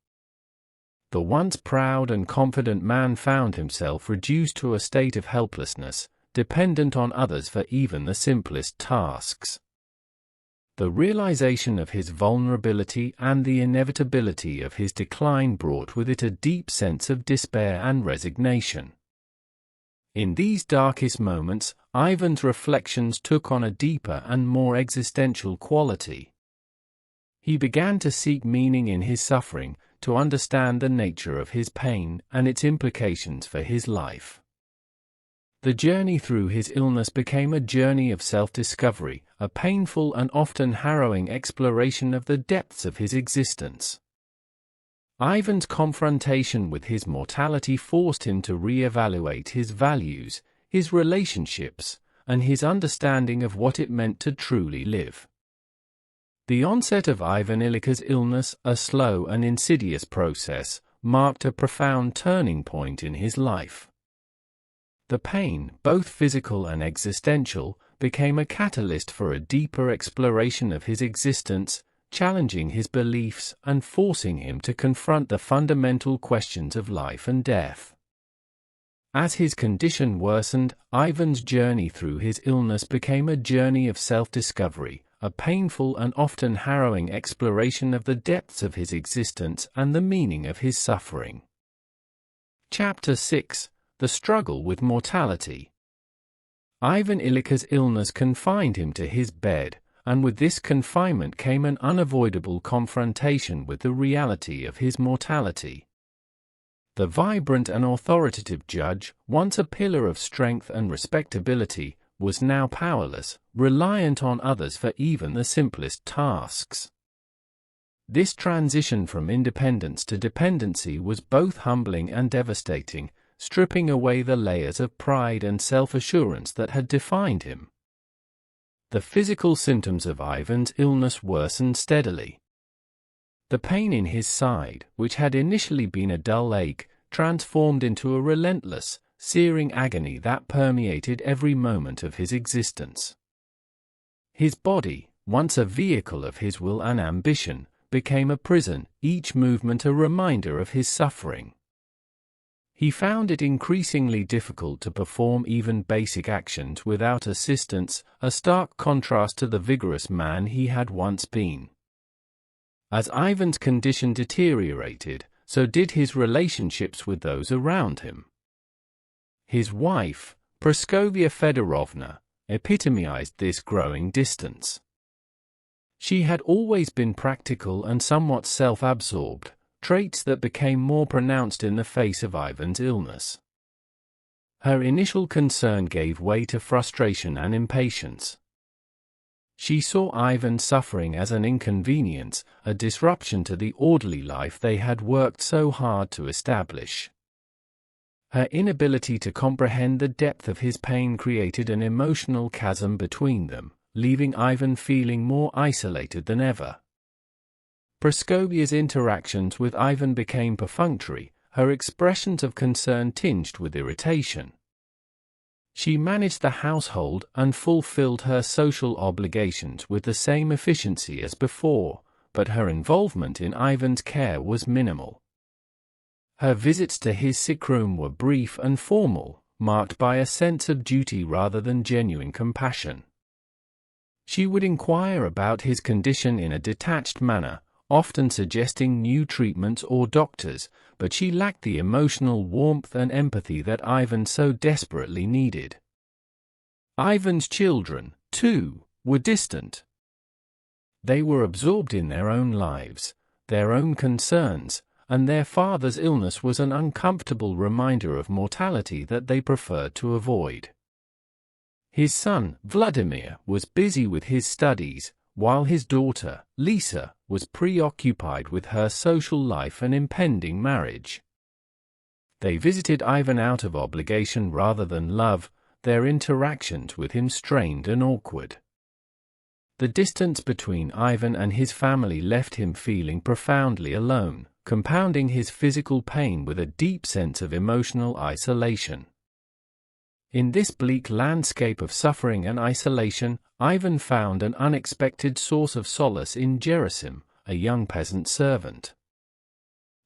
The once proud and confident man found himself reduced to a state of helplessness, dependent on others for even the simplest tasks. The realization of his vulnerability and the inevitability of his decline brought with it a deep sense of despair and resignation. In these darkest moments, Ivan's reflections took on a deeper and more existential quality. He began to seek meaning in his suffering, to understand the nature of his pain and its implications for his life. The journey through his illness became a journey of self-discovery, a painful and often harrowing exploration of the depths of his existence. Ivan's confrontation with his mortality forced him to re-evaluate his values, his relationships, and his understanding of what it meant to truly live. The onset of Ivan Ilych's illness, a slow and insidious process, marked a profound turning point in his life. The pain, both physical and existential, became a catalyst for a deeper exploration of his existence, challenging his beliefs and forcing him to confront the fundamental questions of life and death. As his condition worsened, Ivan's journey through his illness became a journey of self-discovery, a painful and often harrowing exploration of the depths of his existence and the meaning of his suffering. Chapter 6: The Struggle with Mortality. Ivan Ilych's illness confined him to his bed, and with this confinement came an unavoidable confrontation with the reality of his mortality. The vibrant and authoritative judge, once a pillar of strength and respectability, was now powerless, reliant on others for even the simplest tasks. This transition from independence to dependency was both humbling and devastating, stripping away the layers of pride and self-assurance that had defined him. The physical symptoms of Ivan's illness worsened steadily. The pain in his side, which had initially been a dull ache, transformed into a relentless, searing agony that permeated every moment of his existence. His body, once a vehicle of his will and ambition, became a prison, each movement a reminder of his suffering. He found it increasingly difficult to perform even basic actions without assistance, a stark contrast to the vigorous man he had once been. As Ivan's condition deteriorated, so did his relationships with those around him. His wife, Praskovya Fedorovna, epitomized this growing distance. She had always been practical and somewhat self-absorbed, traits that became more pronounced in the face of Ivan's illness. Her initial concern gave way to frustration and impatience. She saw Ivan's suffering as an inconvenience, a disruption to the orderly life they had worked so hard to establish. Her inability to comprehend the depth of his pain created an emotional chasm between them, leaving Ivan feeling more isolated than ever. Praskovya's interactions with Ivan became perfunctory, her expressions of concern tinged with irritation. She managed the household and fulfilled her social obligations with the same efficiency as before, but her involvement in Ivan's care was minimal. Her visits to his sick room were brief and formal, marked by a sense of duty rather than genuine compassion. She would inquire about his condition in a detached manner, often suggesting new treatments or doctors, but she lacked the emotional warmth and empathy that Ivan so desperately needed. Ivan's children, too, were distant. They were absorbed in their own lives, their own concerns, and their father's illness was an uncomfortable reminder of mortality that they preferred to avoid. His son, Vladimir, was busy with his studies, while his daughter, Lisa, was preoccupied with her social life and impending marriage. They visited Ivan out of obligation rather than love, their interactions with him strained and awkward. The distance between Ivan and his family left him feeling profoundly alone, compounding his physical pain with a deep sense of emotional isolation. In this bleak landscape of suffering and isolation, Ivan found an unexpected source of solace in Gerasim, a young peasant servant.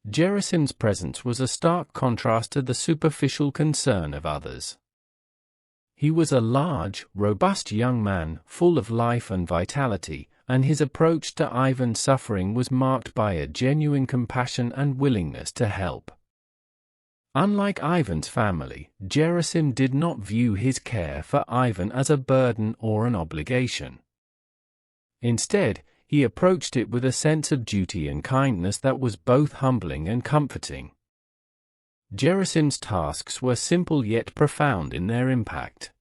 Gerasim's presence was a stark contrast to the superficial concern of others. He was a large, robust young man, full of life and vitality, and his approach to Ivan's suffering was marked by a genuine compassion and willingness to help. Unlike Ivan's family, Gerasim did not view his care for Ivan as a burden or an obligation. Instead, he approached it with a sense of duty and kindness that was both humbling and comforting. Gerasim's tasks were simple yet profound in their impact.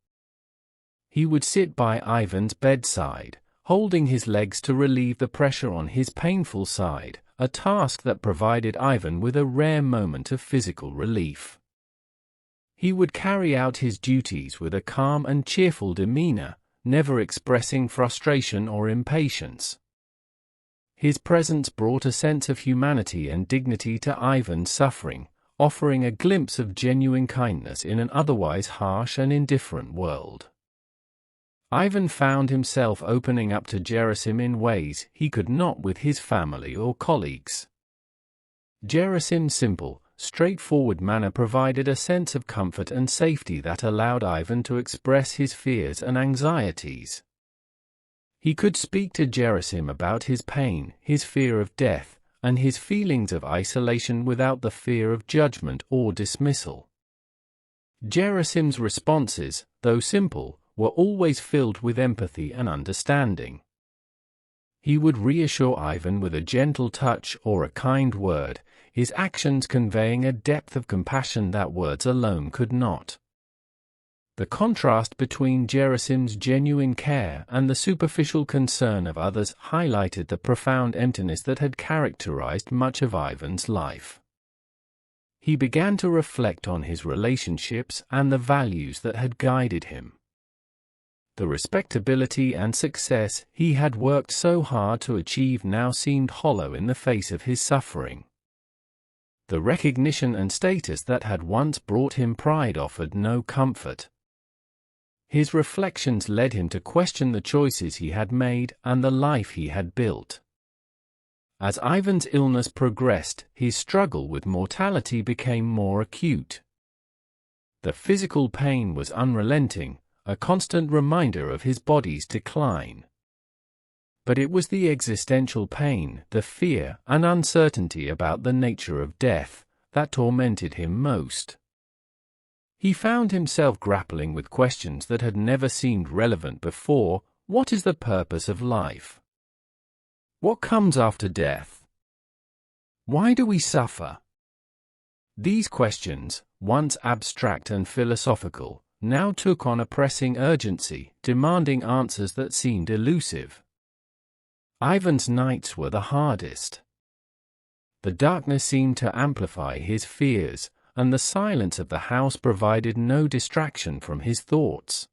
He would sit by Ivan's bedside, holding his legs to relieve the pressure on his painful side, a task that provided Ivan with a rare moment of physical relief. He would carry out his duties with a calm and cheerful demeanor, never expressing frustration or impatience. His presence brought a sense of humanity and dignity to Ivan's suffering, offering a glimpse of genuine kindness in an otherwise harsh and indifferent world. Ivan found himself opening up to Gerasim in ways he could not with his family or colleagues. Gerasim's simple, straightforward manner provided a sense of comfort and safety that allowed Ivan to express his fears and anxieties. He could speak to Gerasim about his pain, his fear of death, and his feelings of isolation without the fear of judgment or dismissal. Gerasim's responses, though simple, were always filled with empathy and understanding. He would reassure Ivan with a gentle touch or a kind word, his actions conveying a depth of compassion that words alone could not. The contrast between Gerasim's genuine care and the superficial concern of others highlighted the profound emptiness that had characterized much of Ivan's life. He began to reflect on his relationships and the values that had guided him. The respectability and success he had worked so hard to achieve now seemed hollow in the face of his suffering. The recognition and status that had once brought him pride offered no comfort. His reflections led him to question the choices he had made and the life he had built. As Ivan's illness progressed, his struggle with mortality became more acute. The physical pain was unrelenting, a constant reminder of his body's decline. But it was the existential pain, the fear and uncertainty about the nature of death, that tormented him most. He found himself grappling with questions that had never seemed relevant before. What is the purpose of life? What comes after death? Why do we suffer? These questions, once abstract and philosophical, now took on a pressing urgency, demanding answers that seemed elusive. Ivan's nights were the hardest. The darkness seemed to amplify his fears, and the silence of the house provided no distraction from his thoughts.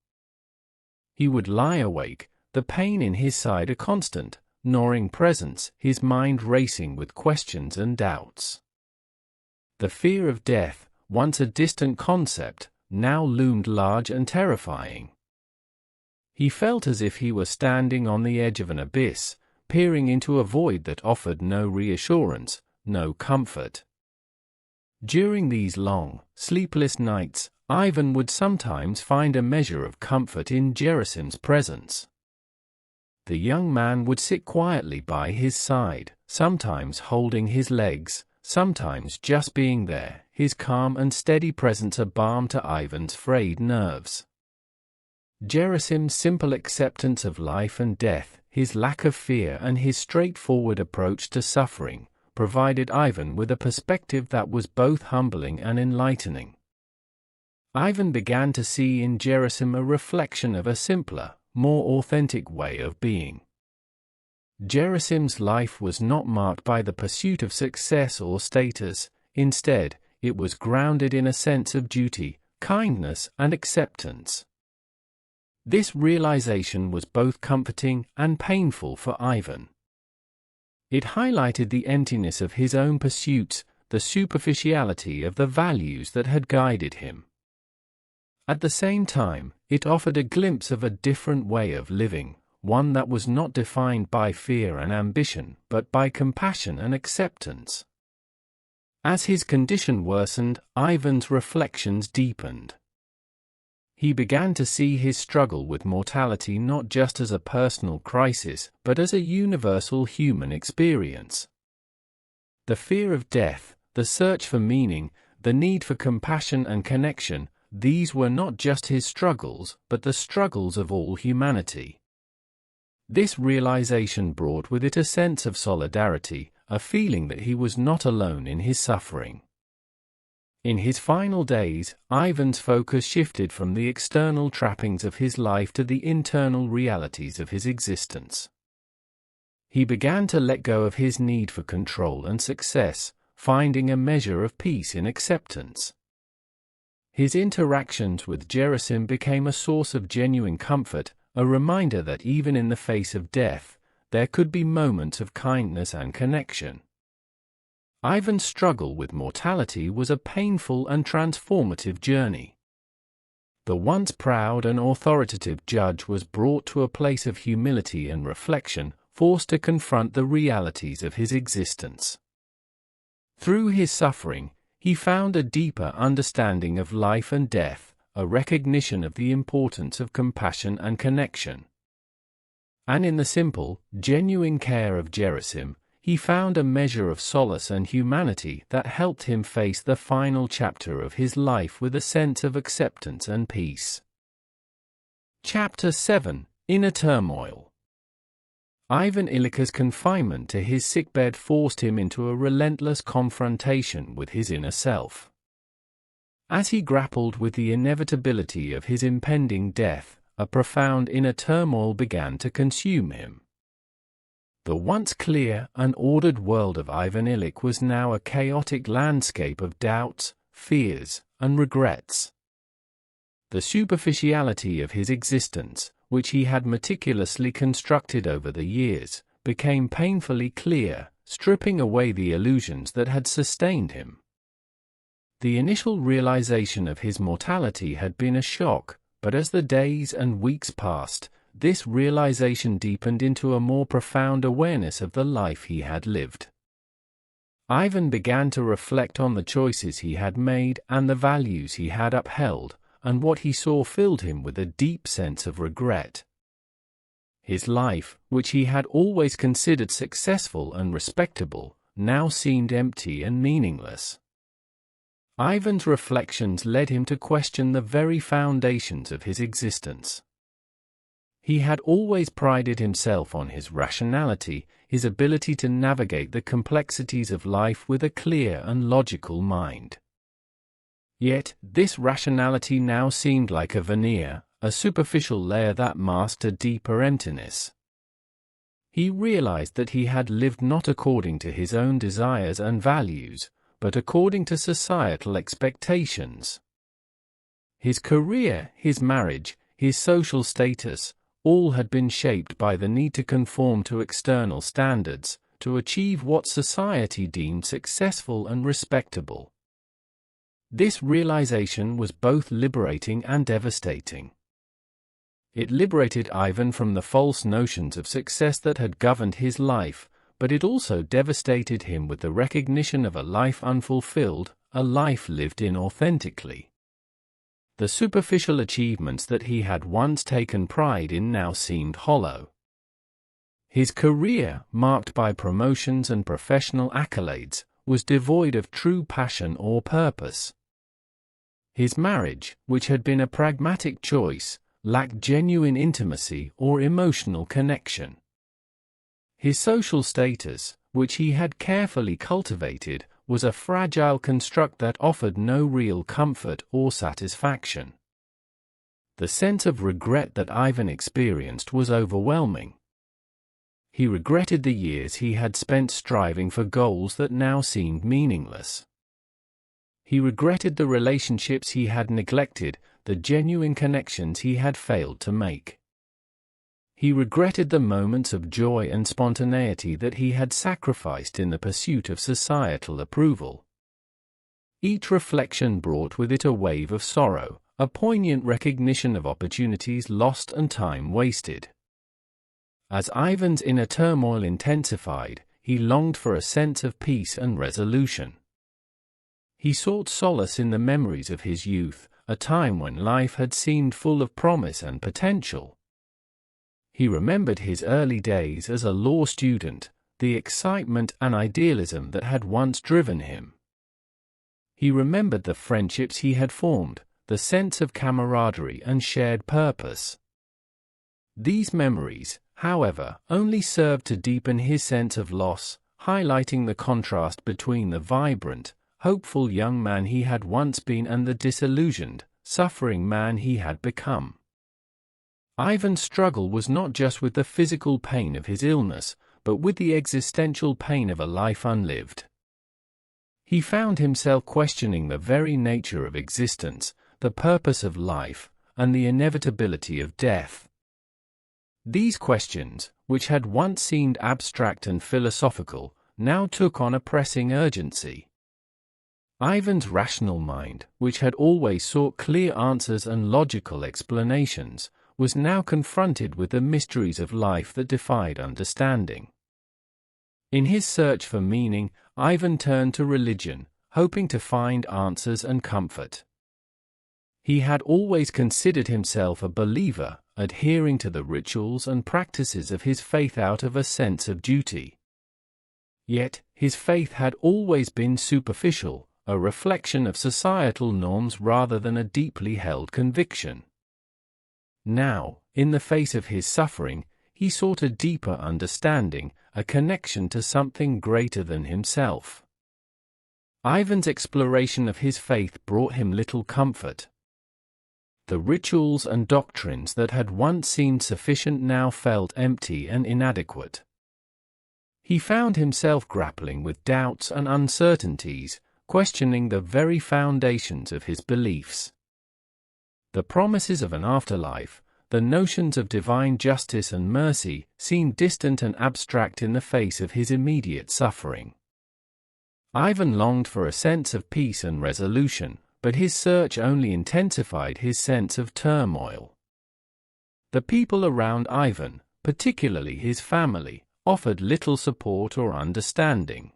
He would lie awake, the pain in his side a constant, gnawing presence, his mind racing with questions and doubts. The fear of death, once a distant concept, now loomed large and terrifying. He felt as if he were standing on the edge of an abyss, peering into a void that offered no reassurance, no comfort. During these long, sleepless nights, Ivan would sometimes find a measure of comfort in Gerasim's presence. The young man would sit quietly by his side, sometimes holding his legs, sometimes just being there, his calm and steady presence a balm to Ivan's frayed nerves. Gerasim's simple acceptance of life and death, his lack of fear and his straightforward approach to suffering, provided Ivan with a perspective that was both humbling and enlightening. Ivan began to see in Gerasim a reflection of a simpler, more authentic way of being. Gerasim's life was not marked by the pursuit of success or status. Instead, it was grounded in a sense of duty, kindness, and acceptance. This realization was both comforting and painful for Ivan. It highlighted the emptiness of his own pursuits, the superficiality of the values that had guided him. At the same time, it offered a glimpse of a different way of living, one that was not defined by fear and ambition, but by compassion and acceptance. As his condition worsened, Ivan's reflections deepened. He began to see his struggle with mortality not just as a personal crisis, but as a universal human experience. The fear of death, the search for meaning, the need for compassion and connection, these were not just his struggles, but the struggles of all humanity. This realization brought with it a sense of solidarity, a feeling that he was not alone in his suffering. In his final days, Ivan's focus shifted from the external trappings of his life to the internal realities of his existence. He began to let go of his need for control and success, finding a measure of peace in acceptance. His interactions with Gerasim became a source of genuine comfort, a reminder that even in the face of death, there could be moments of kindness and connection. Ivan's struggle with mortality was a painful and transformative journey. The once proud and authoritative judge was brought to a place of humility and reflection, forced to confront the realities of his existence. Through his suffering, he found a deeper understanding of life and death, a recognition of the importance of compassion and connection. And in the simple, genuine care of Gerasim, he found a measure of solace and humanity that helped him face the final chapter of his life with a sense of acceptance and peace. Chapter 7: Inner Turmoil. Ivan Ilych's confinement to his sickbed forced him into a relentless confrontation with his inner self. As he grappled with the inevitability of his impending death, a profound inner turmoil began to consume him. The once clear and ordered world of Ivan Ilyich was now a chaotic landscape of doubts, fears, and regrets. The superficiality of his existence, which he had meticulously constructed over the years, became painfully clear, stripping away the illusions that had sustained him. The initial realization of his mortality had been a shock, but as the days and weeks passed, this realization deepened into a more profound awareness of the life he had lived. Ivan began to reflect on the choices he had made and the values he had upheld, and what he saw filled him with a deep sense of regret. His life, which he had always considered successful and respectable, now seemed empty and meaningless. Ivan's reflections led him to question the very foundations of his existence. He had always prided himself on his rationality, his ability to navigate the complexities of life with a clear and logical mind. Yet, this rationality now seemed like a veneer, a superficial layer that masked a deeper emptiness. He realized that he had lived not according to his own desires and values, but according to societal expectations. His career, his marriage, his social status, all had been shaped by the need to conform to external standards, to achieve what society deemed successful and respectable. This realization was both liberating and devastating. It liberated Ivan from the false notions of success that had governed his life, but it also devastated him with the recognition of a life unfulfilled, a life lived inauthentically. The superficial achievements that he had once taken pride in now seemed hollow. His career, marked by promotions and professional accolades, was devoid of true passion or purpose. His marriage, which had been a pragmatic choice, lacked genuine intimacy or emotional connection. His social status, which he had carefully cultivated, was a fragile construct that offered no real comfort or satisfaction. The sense of regret that Ivan experienced was overwhelming. He regretted the years he had spent striving for goals that now seemed meaningless. He regretted the relationships he had neglected, the genuine connections he had failed to make. He regretted the moments of joy and spontaneity that he had sacrificed in the pursuit of societal approval. Each reflection brought with it a wave of sorrow, a poignant recognition of opportunities lost and time wasted. As Ivan's inner turmoil intensified, he longed for a sense of peace and resolution. He sought solace in the memories of his youth, a time when life had seemed full of promise and potential. He remembered his early days as a law student, the excitement and idealism that had once driven him. He remembered the friendships he had formed, the sense of camaraderie and shared purpose. These memories, however, only served to deepen his sense of loss, highlighting the contrast between the vibrant, hopeful young man he had once been and the disillusioned, suffering man he had become. Ivan's struggle was not just with the physical pain of his illness, but with the existential pain of a life unlived. He found himself questioning the very nature of existence, the purpose of life, and the inevitability of death. These questions, which had once seemed abstract and philosophical, now took on a pressing urgency. Ivan's rational mind, which had always sought clear answers and logical explanations, was now confronted with the mysteries of life that defied understanding. In his search for meaning, Ivan turned to religion, hoping to find answers and comfort. He had always considered himself a believer, adhering to the rituals and practices of his faith out of a sense of duty. Yet, his faith had always been superficial, a reflection of societal norms rather than a deeply held conviction. Now, in the face of his suffering, he sought a deeper understanding, a connection to something greater than himself. Ivan's exploration of his faith brought him little comfort. The rituals and doctrines that had once seemed sufficient now felt empty and inadequate. He found himself grappling with doubts and uncertainties, questioning the very foundations of his beliefs. The promises of an afterlife, the notions of divine justice and mercy, seemed distant and abstract in the face of his immediate suffering. Ivan longed for a sense of peace and resolution, but his search only intensified his sense of turmoil. The people around Ivan, particularly his family, offered little support or understanding.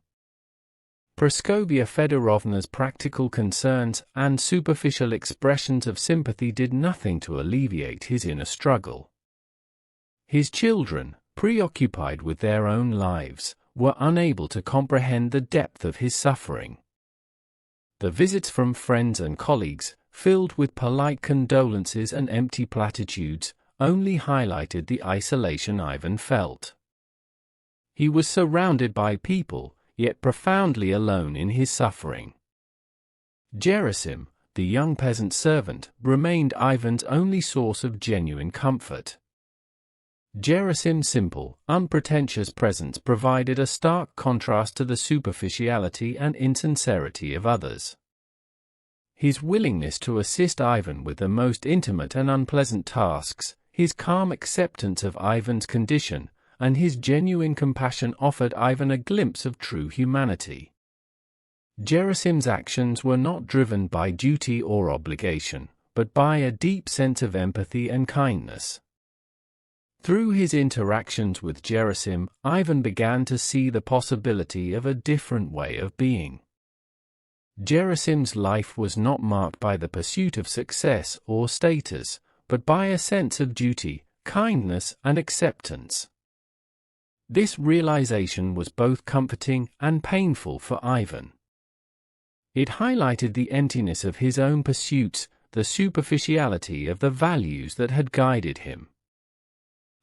Praskovya Fedorovna's practical concerns and superficial expressions of sympathy did nothing to alleviate his inner struggle. His children, preoccupied with their own lives, were unable to comprehend the depth of his suffering. The visits from friends and colleagues, filled with polite condolences and empty platitudes, only highlighted the isolation Ivan felt. He was surrounded by people, yet profoundly alone in his suffering. Gerasim, the young peasant servant, remained Ivan's only source of genuine comfort. Gerasim's simple, unpretentious presence provided a stark contrast to the superficiality and insincerity of others. His willingness to assist Ivan with the most intimate and unpleasant tasks, his calm acceptance of Ivan's condition, and his genuine compassion offered Ivan a glimpse of true humanity. Gerasim's actions were not driven by duty or obligation, but by a deep sense of empathy and kindness. Through his interactions with Gerasim, Ivan began to see the possibility of a different way of being. Gerasim's life was not marked by the pursuit of success or status, but by a sense of duty, kindness, and acceptance. This realization was both comforting and painful for Ivan. It highlighted the emptiness of his own pursuits, the superficiality of the values that had guided him.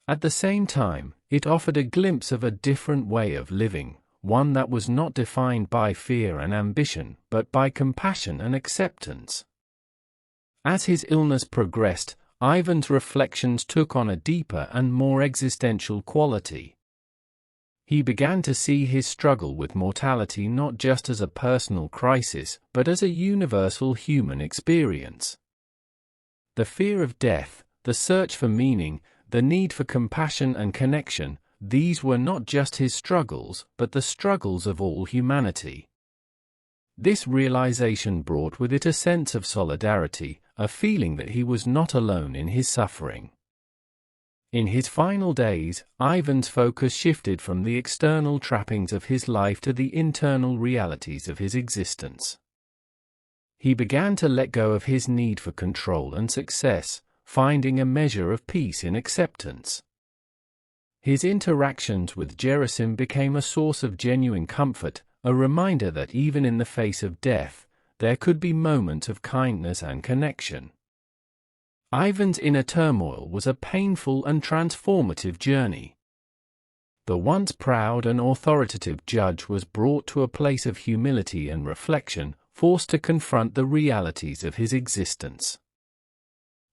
At the same time, it offered a glimpse of a different way of living, one that was not defined by fear and ambition, but by compassion and acceptance. As his illness progressed, Ivan's reflections took on a deeper and more existential quality. He began to see his struggle with mortality not just as a personal crisis, but as a universal human experience. The fear of death, the search for meaning, the need for compassion and connection, these were not just his struggles, but the struggles of all humanity. This realization brought with it a sense of solidarity, a feeling that he was not alone in his suffering. In his final days, Ivan's focus shifted from the external trappings of his life to the internal realities of his existence. He began to let go of his need for control and success, finding a measure of peace in acceptance. His interactions with Gerasim became a source of genuine comfort, a reminder that even in the face of death, there could be moments of kindness and connection. Ivan's inner turmoil was a painful and transformative journey. The once proud and authoritative judge was brought to a place of humility and reflection, forced to confront the realities of his existence.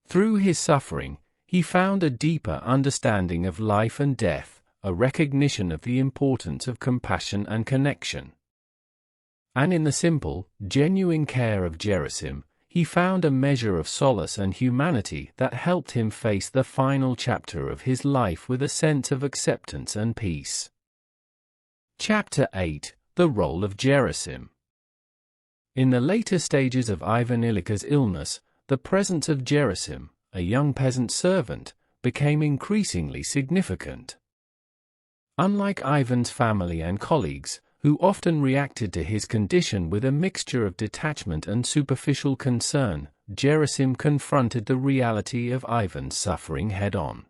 Through his suffering, he found a deeper understanding of life and death, a recognition of the importance of compassion and connection. And in the simple, genuine care of Gerasim, he found a measure of solace and humanity that helped him face the final chapter of his life with a sense of acceptance and peace. Chapter 8: The Role of Gerasim. In the later stages of Ivan Ilych's illness, the presence of Gerasim, a young peasant servant, became increasingly significant. Unlike Ivan's family and colleagues, who often reacted to his condition with a mixture of detachment and superficial concern, Gerasim confronted the reality of Ivan's suffering head-on.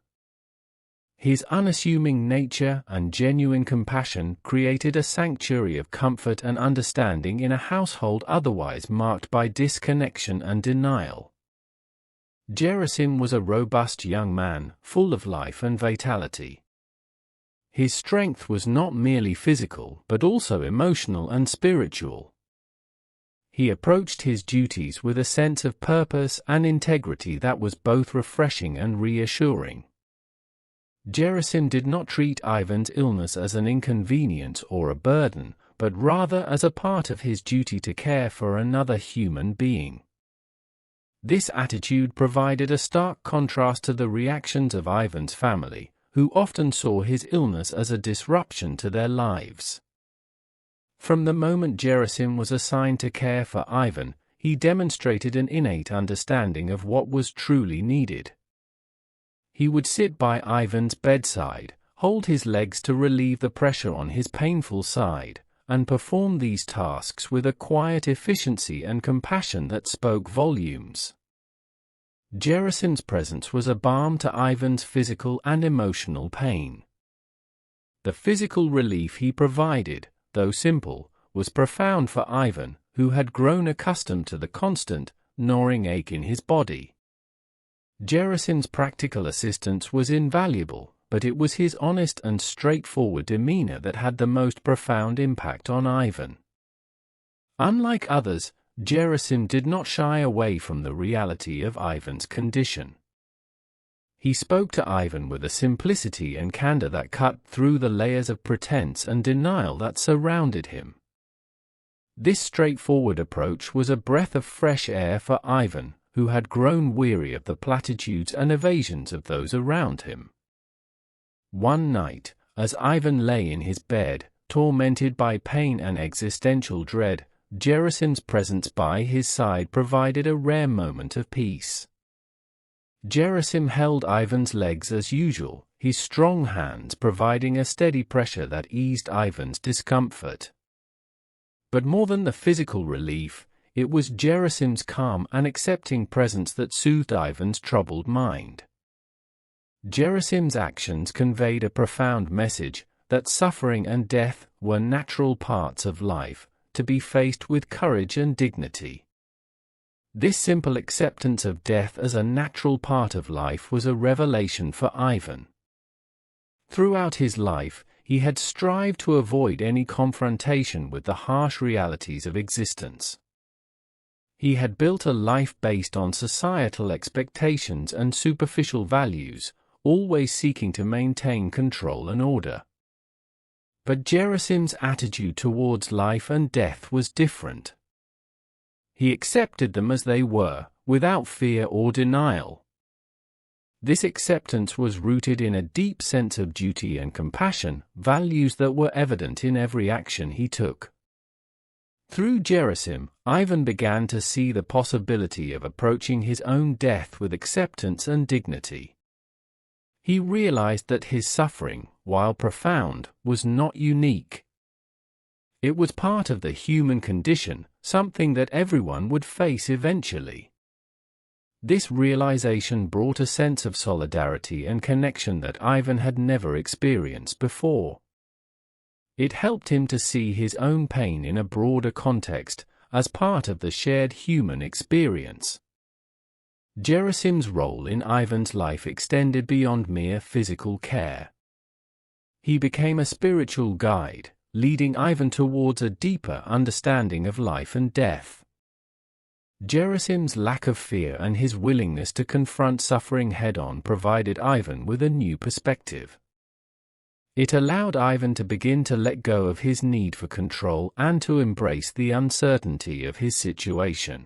His unassuming nature and genuine compassion created a sanctuary of comfort and understanding in a household otherwise marked by disconnection and denial. Gerasim was a robust young man, full of life and vitality. His strength was not merely physical but also emotional and spiritual. He approached his duties with a sense of purpose and integrity that was both refreshing and reassuring. Gerasim did not treat Ivan's illness as an inconvenience or a burden, but rather as a part of his duty to care for another human being. This attitude provided a stark contrast to the reactions of Ivan's family, who often saw his illness as a disruption to their lives. From the moment Gerasim was assigned to care for Ivan, he demonstrated an innate understanding of what was truly needed. He would sit by Ivan's bedside, hold his legs to relieve the pressure on his painful side, and perform these tasks with a quiet efficiency and compassion that spoke volumes. Gerasim's presence was a balm to Ivan's physical and emotional pain. The physical relief he provided, though simple, was profound for Ivan, who had grown accustomed to the constant, gnawing ache in his body. Gerasim's practical assistance was invaluable, but it was his honest and straightforward demeanor that had the most profound impact on Ivan. Unlike others, Gerasim did not shy away from the reality of Ivan's condition. He spoke to Ivan with a simplicity and candor that cut through the layers of pretense and denial that surrounded him. This straightforward approach was a breath of fresh air for Ivan, who had grown weary of the platitudes and evasions of those around him. One night, as Ivan lay in his bed, tormented by pain and existential dread, Gerasim's presence by his side provided a rare moment of peace. Gerasim held Ivan's legs as usual, his strong hands providing a steady pressure that eased Ivan's discomfort. But more than the physical relief, it was Gerasim's calm and accepting presence that soothed Ivan's troubled mind. Gerasim's actions conveyed a profound message that suffering and death were natural parts of life, to be faced with courage and dignity. This simple acceptance of death as a natural part of life was a revelation for Ivan. Throughout his life, he had strived to avoid any confrontation with the harsh realities of existence. He had built a life based on societal expectations and superficial values, always seeking to maintain control and order. But Gerasim's attitude towards life and death was different. He accepted them as they were, without fear or denial. This acceptance was rooted in a deep sense of duty and compassion, values that were evident in every action he took. Through Gerasim, Ivan began to see the possibility of approaching his own death with acceptance and dignity. He realized that his suffering, while profound, was not unique. It was part of the human condition, something that everyone would face eventually. This realization brought a sense of solidarity and connection that Ivan had never experienced before. It helped him to see his own pain in a broader context, as part of the shared human experience. Gerasim's role in Ivan's life extended beyond mere physical care. He became a spiritual guide, leading Ivan towards a deeper understanding of life and death. Gerasim's lack of fear and his willingness to confront suffering head-on provided Ivan with a new perspective. It allowed Ivan to begin to let go of his need for control and to embrace the uncertainty of his situation.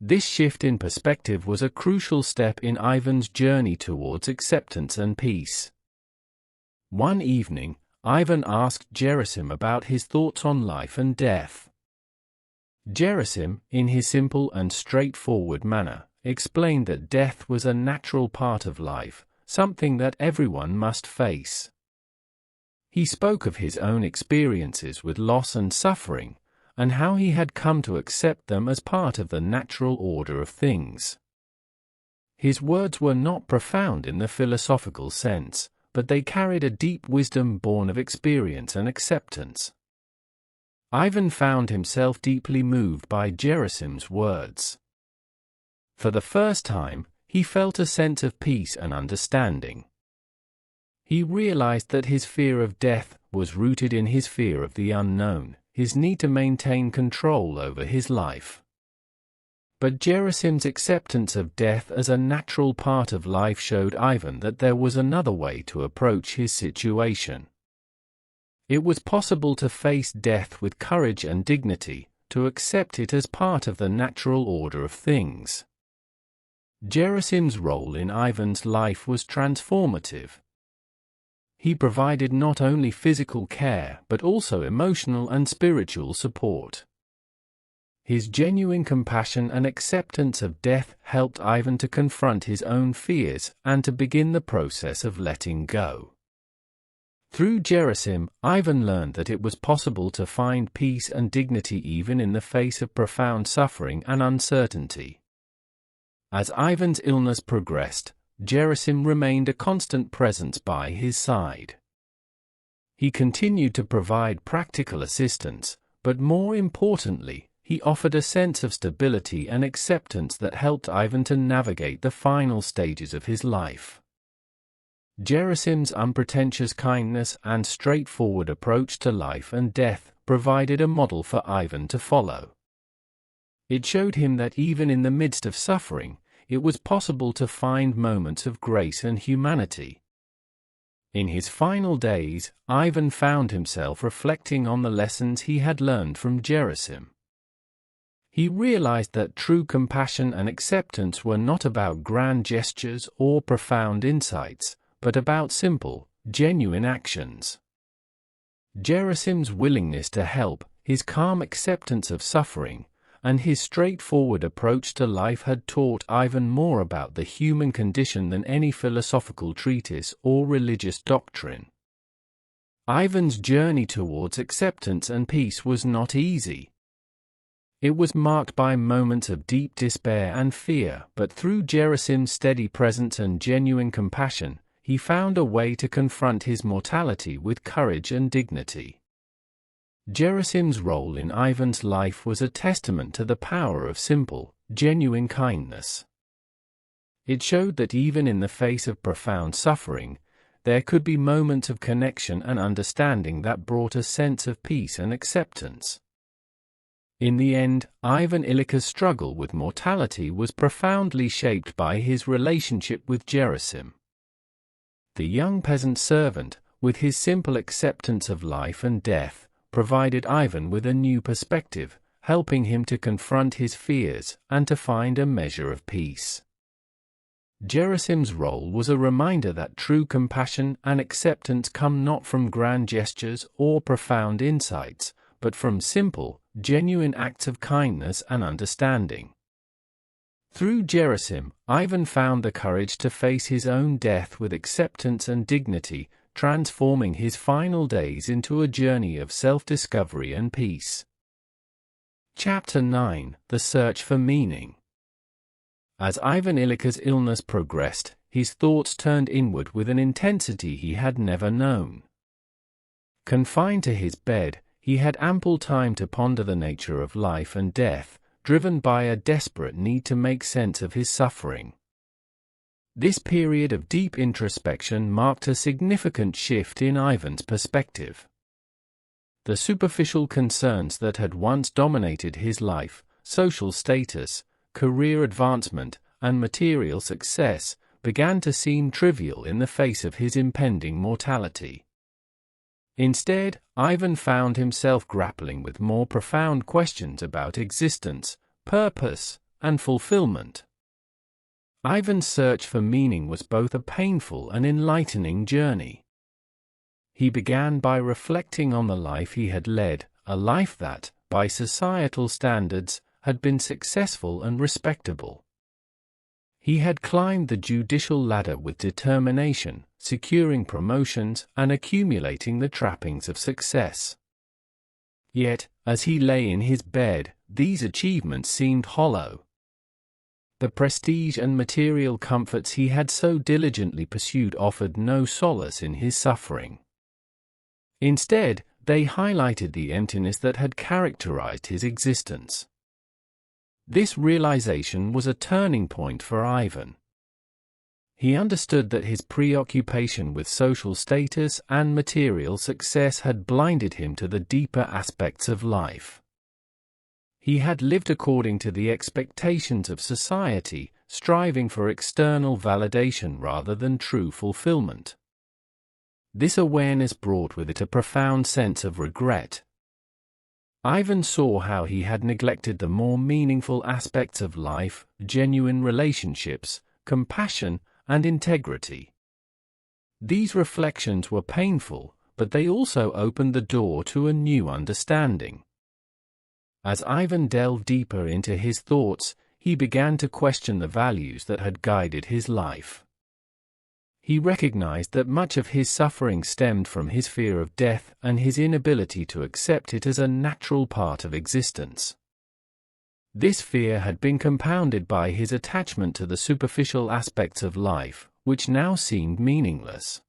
This shift in perspective was a crucial step in Ivan's journey towards acceptance and peace. One evening, Ivan asked Gerasim about his thoughts on life and death. Gerasim, in his simple and straightforward manner, explained that death was a natural part of life, something that everyone must face. He spoke of his own experiences with loss and suffering, and how he had come to accept them as part of the natural order of things. His words were not profound in the philosophical sense, but they carried a deep wisdom born of experience and acceptance. Ivan found himself deeply moved by Gerasim's words. For the first time, he felt a sense of peace and understanding. He realized that his fear of death was rooted in his fear of the unknown, his need to maintain control over his life. But Gerasim's acceptance of death as a natural part of life showed Ivan that there was another way to approach his situation. It was possible to face death with courage and dignity, to accept it as part of the natural order of things. Gerasim's role in Ivan's life was transformative. He provided not only physical care but also emotional and spiritual support. His genuine compassion and acceptance of death helped Ivan to confront his own fears and to begin the process of letting go. Through Gerasim, Ivan learned that it was possible to find peace and dignity even in the face of profound suffering and uncertainty. As Ivan's illness progressed, Gerasim remained a constant presence by his side. He continued to provide practical assistance, but more importantly, he offered a sense of stability and acceptance that helped Ivan to navigate the final stages of his life. Gerasim's unpretentious kindness and straightforward approach to life and death provided a model for Ivan to follow. It showed him that even in the midst of suffering, it was possible to find moments of grace and humanity. In his final days, Ivan found himself reflecting on the lessons he had learned from Gerasim. He realized that true compassion and acceptance were not about grand gestures or profound insights, but about simple, genuine actions. Gerasim's willingness to help, his calm acceptance of suffering, and his straightforward approach to life had taught Ivan more about the human condition than any philosophical treatise or religious doctrine. Ivan's journey towards acceptance and peace was not easy. It was marked by moments of deep despair and fear, but through Gerasim's steady presence and genuine compassion, he found a way to confront his mortality with courage and dignity. Gerasim's role in Ivan's life was a testament to the power of simple, genuine kindness. It showed that even in the face of profound suffering, there could be moments of connection and understanding that brought a sense of peace and acceptance. In the end, Ivan Ilych's struggle with mortality was profoundly shaped by his relationship with Gerasim. The young peasant servant, with his simple acceptance of life and death, provided Ivan with a new perspective, helping him to confront his fears and to find a measure of peace. Gerasim's role was a reminder that true compassion and acceptance come not from grand gestures or profound insights, but from simple, genuine acts of kindness and understanding. Through Gerasim, Ivan found the courage to face his own death with acceptance and dignity, transforming his final days into a journey of self-discovery and peace. Chapter 9: The Search for Meaning. As Ivan Ilych's illness progressed, his thoughts turned inward with an intensity he had never known. Confined to his bed, he had ample time to ponder the nature of life and death, driven by a desperate need to make sense of his suffering. This period of deep introspection marked a significant shift in Ivan's perspective. The superficial concerns that had once dominated his life, social status, career advancement, and material success, began to seem trivial in the face of his impending mortality. Instead, Ivan found himself grappling with more profound questions about existence, purpose, and fulfillment. Ivan's search for meaning was both a painful and enlightening journey. He began by reflecting on the life he had led, a life that, by societal standards, had been successful and respectable. He had climbed the judicial ladder with determination, securing promotions and accumulating the trappings of success. Yet, as he lay in his bed, these achievements seemed hollow. The prestige and material comforts he had so diligently pursued offered no solace in his suffering. Instead, they highlighted the emptiness that had characterized his existence. This realization was a turning point for Ivan. He understood that his preoccupation with social status and material success had blinded him to the deeper aspects of life. He had lived according to the expectations of society, striving for external validation rather than true fulfillment. This awareness brought with it a profound sense of regret. Ivan saw how he had neglected the more meaningful aspects of life, genuine relationships, compassion, and integrity. These reflections were painful, but they also opened the door to a new understanding. As Ivan delved deeper into his thoughts, he began to question the values that had guided his life. He recognized that much of his suffering stemmed from his fear of death and his inability to accept it as a natural part of existence. This fear had been compounded by his attachment to the superficial aspects of life, which now seemed meaningless.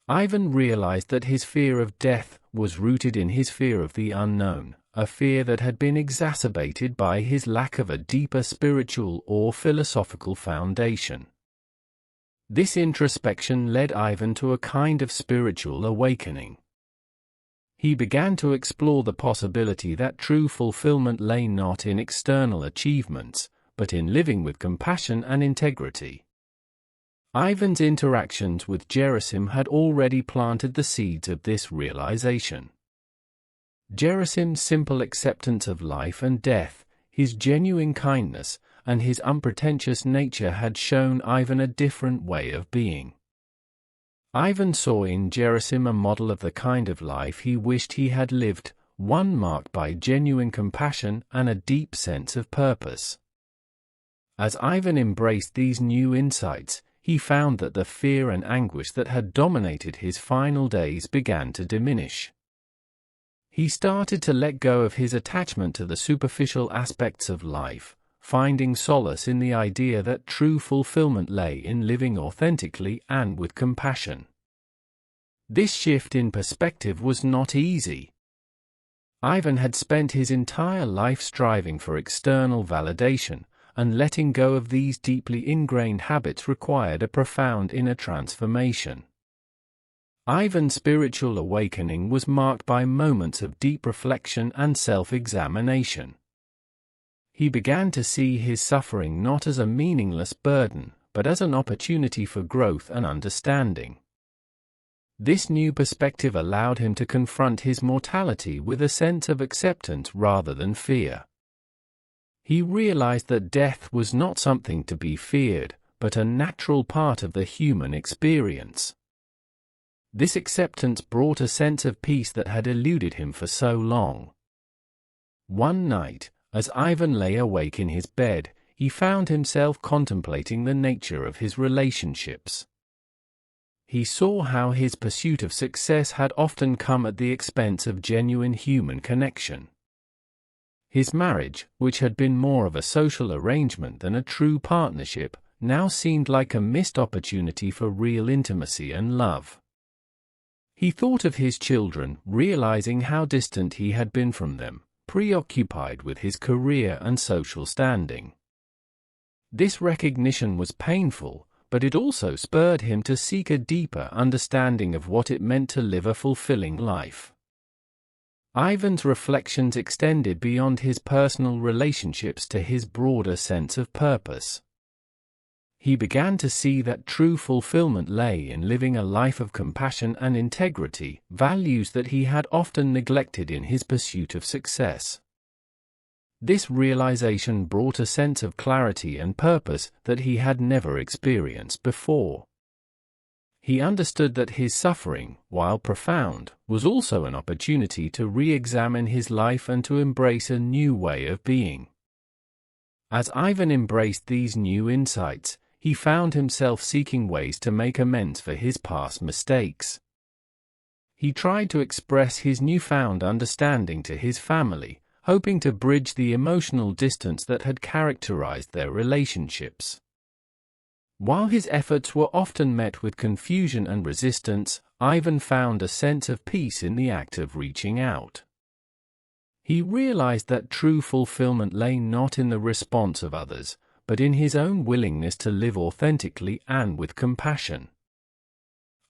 Ivan realized that his fear of death was rooted in his fear of the unknown, a fear that had been exacerbated by his lack of a deeper spiritual or philosophical foundation. This introspection led Ivan to a kind of spiritual awakening. He began to explore the possibility that true fulfillment lay not in external achievements, but in living with compassion and integrity. Ivan's interactions with Gerasim had already planted the seeds of this realization. Gerasim's simple acceptance of life and death, his genuine kindness, and his unpretentious nature had shown Ivan a different way of being. Ivan saw in Gerasim a model of the kind of life he wished he had lived, one marked by genuine compassion and a deep sense of purpose. As Ivan embraced these new insights, he found that the fear and anguish that had dominated his final days began to diminish. He started to let go of his attachment to the superficial aspects of life, finding solace in the idea that true fulfillment lay in living authentically and with compassion. This shift in perspective was not easy. Ivan had spent his entire life striving for external validation, and letting go of these deeply ingrained habits required a profound inner transformation. Ivan's spiritual awakening was marked by moments of deep reflection and self-examination. He began to see his suffering not as a meaningless burden, but as an opportunity for growth and understanding. This new perspective allowed him to confront his mortality with a sense of acceptance rather than fear. He realized that death was not something to be feared, but a natural part of the human experience. This acceptance brought a sense of peace that had eluded him for so long. One night, as Ivan lay awake in his bed, he found himself contemplating the nature of his relationships. He saw how his pursuit of success had often come at the expense of genuine human connection. His marriage, which had been more of a social arrangement than a true partnership, now seemed like a missed opportunity for real intimacy and love. He thought of his children, realizing how distant he had been from them, preoccupied with his career and social standing. This recognition was painful, but it also spurred him to seek a deeper understanding of what it meant to live a fulfilling life. Ivan's reflections extended beyond his personal relationships to his broader sense of purpose. He began to see that true fulfillment lay in living a life of compassion and integrity, values that he had often neglected in his pursuit of success. This realization brought a sense of clarity and purpose that he had never experienced before. He understood that his suffering, while profound, was also an opportunity to re-examine his life and to embrace a new way of being. As Ivan embraced these new insights, he found himself seeking ways to make amends for his past mistakes. He tried to express his newfound understanding to his family, hoping to bridge the emotional distance that had characterized their relationships. While his efforts were often met with confusion and resistance, Ivan found a sense of peace in the act of reaching out. He realized that true fulfillment lay not in the response of others, but in his own willingness to live authentically and with compassion.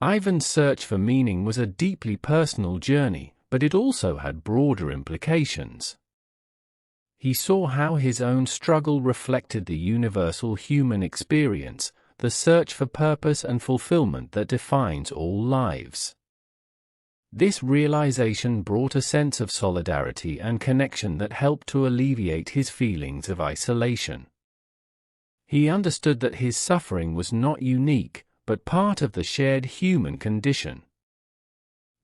Ivan's search for meaning was a deeply personal journey, but it also had broader implications. He saw how his own struggle reflected the universal human experience, the search for purpose and fulfillment that defines all lives. This realization brought a sense of solidarity and connection that helped to alleviate his feelings of isolation. He understood that his suffering was not unique, but part of the shared human condition.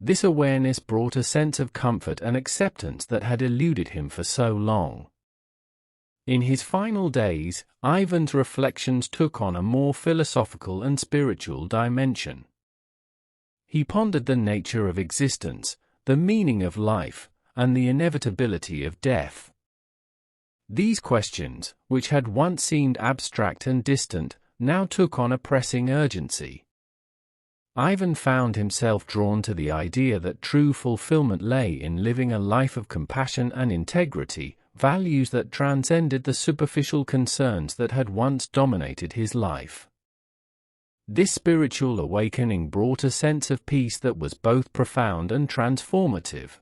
This awareness brought a sense of comfort and acceptance that had eluded him for so long. In his final days, Ivan's reflections took on a more philosophical and spiritual dimension. He pondered the nature of existence, the meaning of life, and the inevitability of death. These questions, which had once seemed abstract and distant, now took on a pressing urgency. Ivan found himself drawn to the idea that true fulfillment lay in living a life of compassion and integrity, values that transcended the superficial concerns that had once dominated his life. This spiritual awakening brought a sense of peace that was both profound and transformative.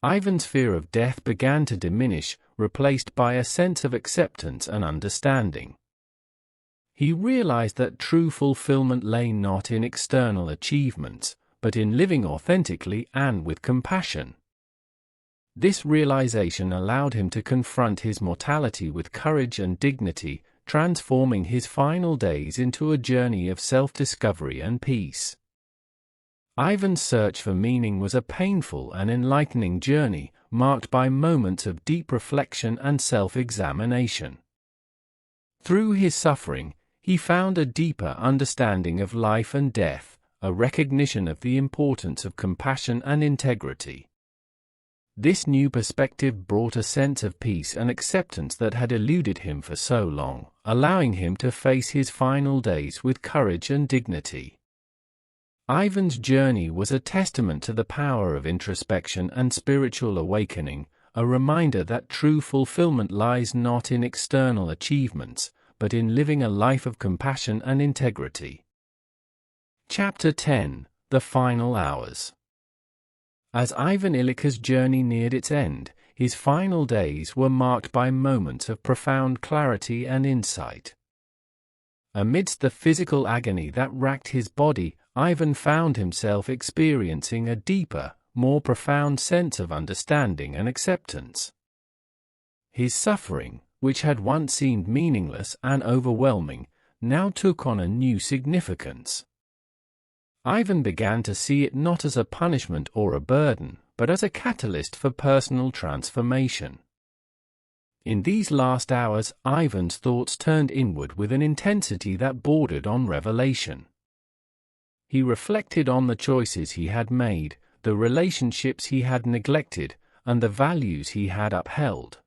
Ivan's fear of death began to diminish, replaced by a sense of acceptance and understanding. He realized that true fulfillment lay not in external achievements, but in living authentically and with compassion. This realization allowed him to confront his mortality with courage and dignity, transforming his final days into a journey of self-discovery and peace. Ivan's search for meaning was a painful and enlightening journey, marked by moments of deep reflection and self-examination. Through his suffering, he found a deeper understanding of life and death, a recognition of the importance of compassion and integrity. This new perspective brought a sense of peace and acceptance that had eluded him for so long, allowing him to face his final days with courage and dignity. Ivan's journey was a testament to the power of introspection and spiritual awakening, a reminder that true fulfillment lies not in external achievements, but in living a life of compassion and integrity. Chapter 10: The Final Hours. As Ivan Ilych's journey neared its end, his final days were marked by moments of profound clarity and insight. Amidst the physical agony that racked his body, Ivan found himself experiencing a deeper, more profound sense of understanding and acceptance. His suffering, which had once seemed meaningless and overwhelming, now took on a new significance. Ivan began to see it not as a punishment or a burden, but as a catalyst for personal transformation. In these last hours, Ivan's thoughts turned inward with an intensity that bordered on revelation. He reflected on the choices he had made, the relationships he had neglected, and the values he had upheld.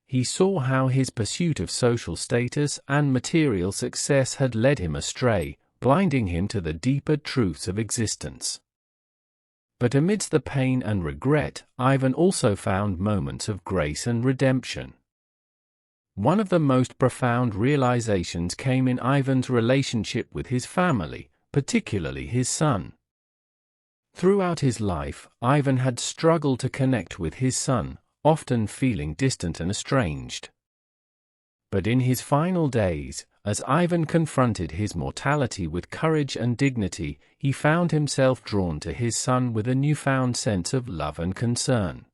He saw how his pursuit of social status and material success had led him astray, blinding him to the deeper truths of existence. But amidst the pain and regret, Ivan also found moments of grace and redemption. One of the most profound realizations came in Ivan's relationship with his family, particularly his son. Throughout his life, Ivan had struggled to connect with his son, often feeling distant and estranged. But in his final days, as Ivan confronted his mortality with courage and dignity, he found himself drawn to his son with a newfound sense of love and concern.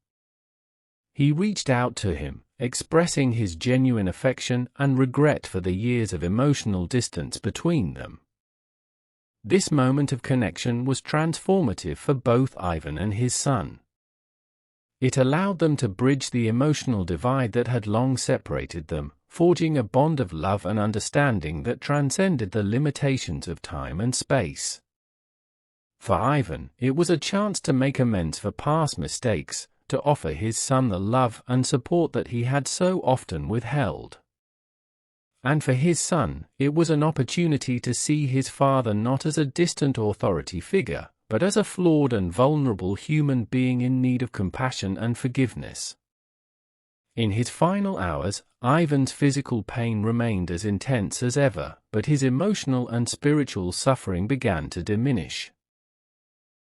He reached out to him, expressing his genuine affection and regret for the years of emotional distance between them. This moment of connection was transformative for both Ivan and his son. It allowed them to bridge the emotional divide that had long separated them, forging a bond of love and understanding that transcended the limitations of time and space. For Ivan, it was a chance to make amends for past mistakes, to offer his son the love and support that he had so often withheld. And for his son, it was an opportunity to see his father not as a distant authority figure, but as a flawed and vulnerable human being in need of compassion and forgiveness. In his final hours, Ivan's physical pain remained as intense as ever, but his emotional and spiritual suffering began to diminish.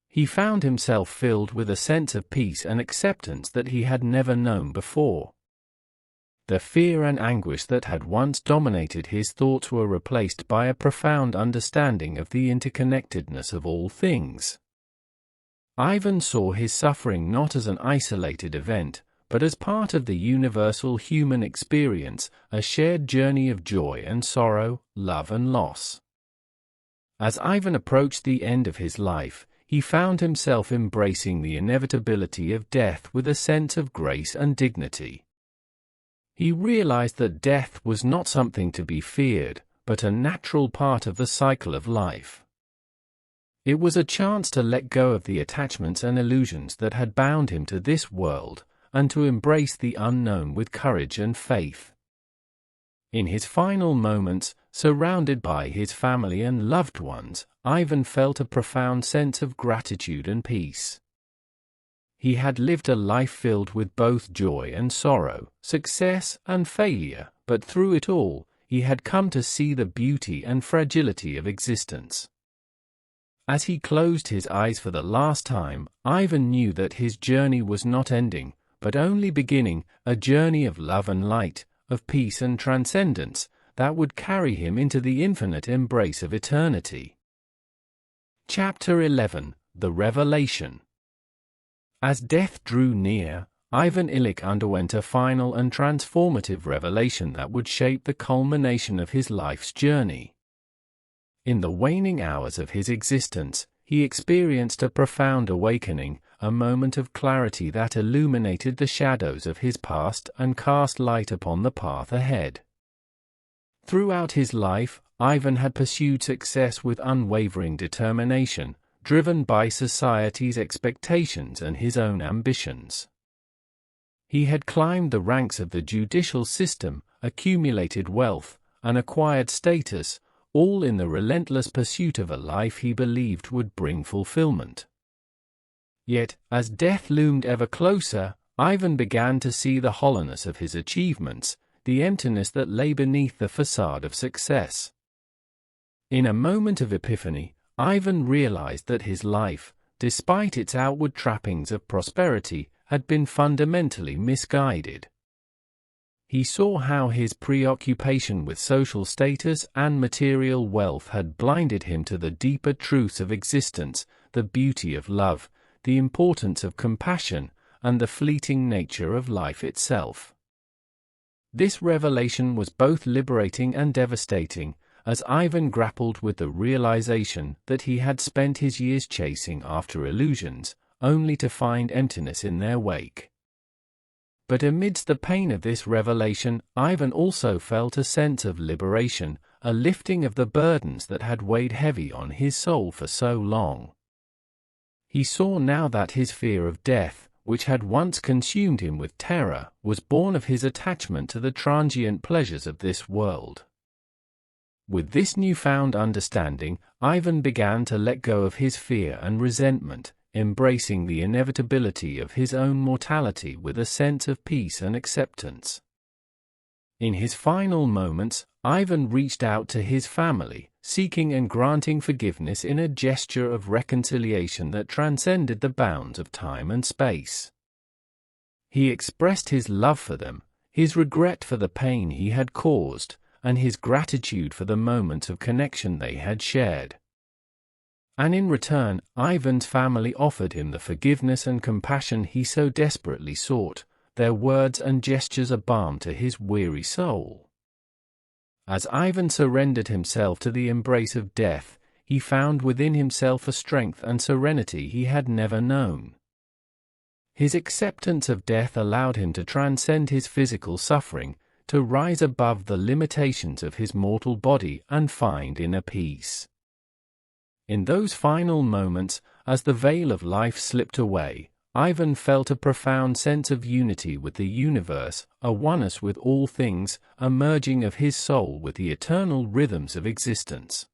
He found himself filled with a sense of peace and acceptance that he had never known before. The fear and anguish that had once dominated his thoughts were replaced by a profound understanding of the interconnectedness of all things. Ivan saw his suffering not as an isolated event, but as part of the universal human experience, a shared journey of joy and sorrow, love and loss. As Ivan approached the end of his life, he found himself embracing the inevitability of death with a sense of grace and dignity. He realized that death was not something to be feared, but a natural part of the cycle of life. It was a chance to let go of the attachments and illusions that had bound him to this world, and to embrace the unknown with courage and faith. In his final moments, surrounded by his family and loved ones, Ivan felt a profound sense of gratitude and peace. He had lived a life filled with both joy and sorrow, success and failure, but through it all, he had come to see the beauty and fragility of existence. As he closed his eyes for the last time, Ivan knew that his journey was not ending, but only beginning, a journey of love and light, of peace and transcendence, that would carry him into the infinite embrace of eternity. Chapter 11: The Revelation. As death drew near, Ivan Ilyich underwent a final and transformative revelation that would shape the culmination of his life's journey. In the waning hours of his existence, he experienced a profound awakening, a moment of clarity that illuminated the shadows of his past and cast light upon the path ahead. Throughout his life, Ivan had pursued success with unwavering determination, driven by society's expectations and his own ambitions. He had climbed the ranks of the judicial system, accumulated wealth, and acquired status, all in the relentless pursuit of a life he believed would bring fulfillment. Yet, as death loomed ever closer, Ivan began to see the hollowness of his achievements, the emptiness that lay beneath the façade of success. In a moment of epiphany, Ivan realized that his life, despite its outward trappings of prosperity, had been fundamentally misguided. He saw how his preoccupation with social status and material wealth had blinded him to the deeper truths of existence, the beauty of love, the importance of compassion, and the fleeting nature of life itself. This revelation was both liberating and devastating, as Ivan grappled with the realization that he had spent his years chasing after illusions, only to find emptiness in their wake. But amidst the pain of this revelation, Ivan also felt a sense of liberation, a lifting of the burdens that had weighed heavy on his soul for so long. He saw now that his fear of death, which had once consumed him with terror, was born of his attachment to the transient pleasures of this world. With this newfound understanding, Ivan began to let go of his fear and resentment, embracing the inevitability of his own mortality with a sense of peace and acceptance. In his final moments, Ivan reached out to his family, seeking and granting forgiveness in a gesture of reconciliation that transcended the bounds of time and space. He expressed his love for them, his regret for the pain he had caused, and his gratitude for the moments of connection they had shared. And in return, Ivan's family offered him the forgiveness and compassion he so desperately sought, their words and gestures a balm to his weary soul. As Ivan surrendered himself to the embrace of death, he found within himself a strength and serenity he had never known. His acceptance of death allowed him to transcend his physical suffering, to rise above the limitations of his mortal body and find inner peace. In those final moments, as the veil of life slipped away, Ivan felt a profound sense of unity with the universe, a oneness with all things, a merging of his soul with the eternal rhythms of existence.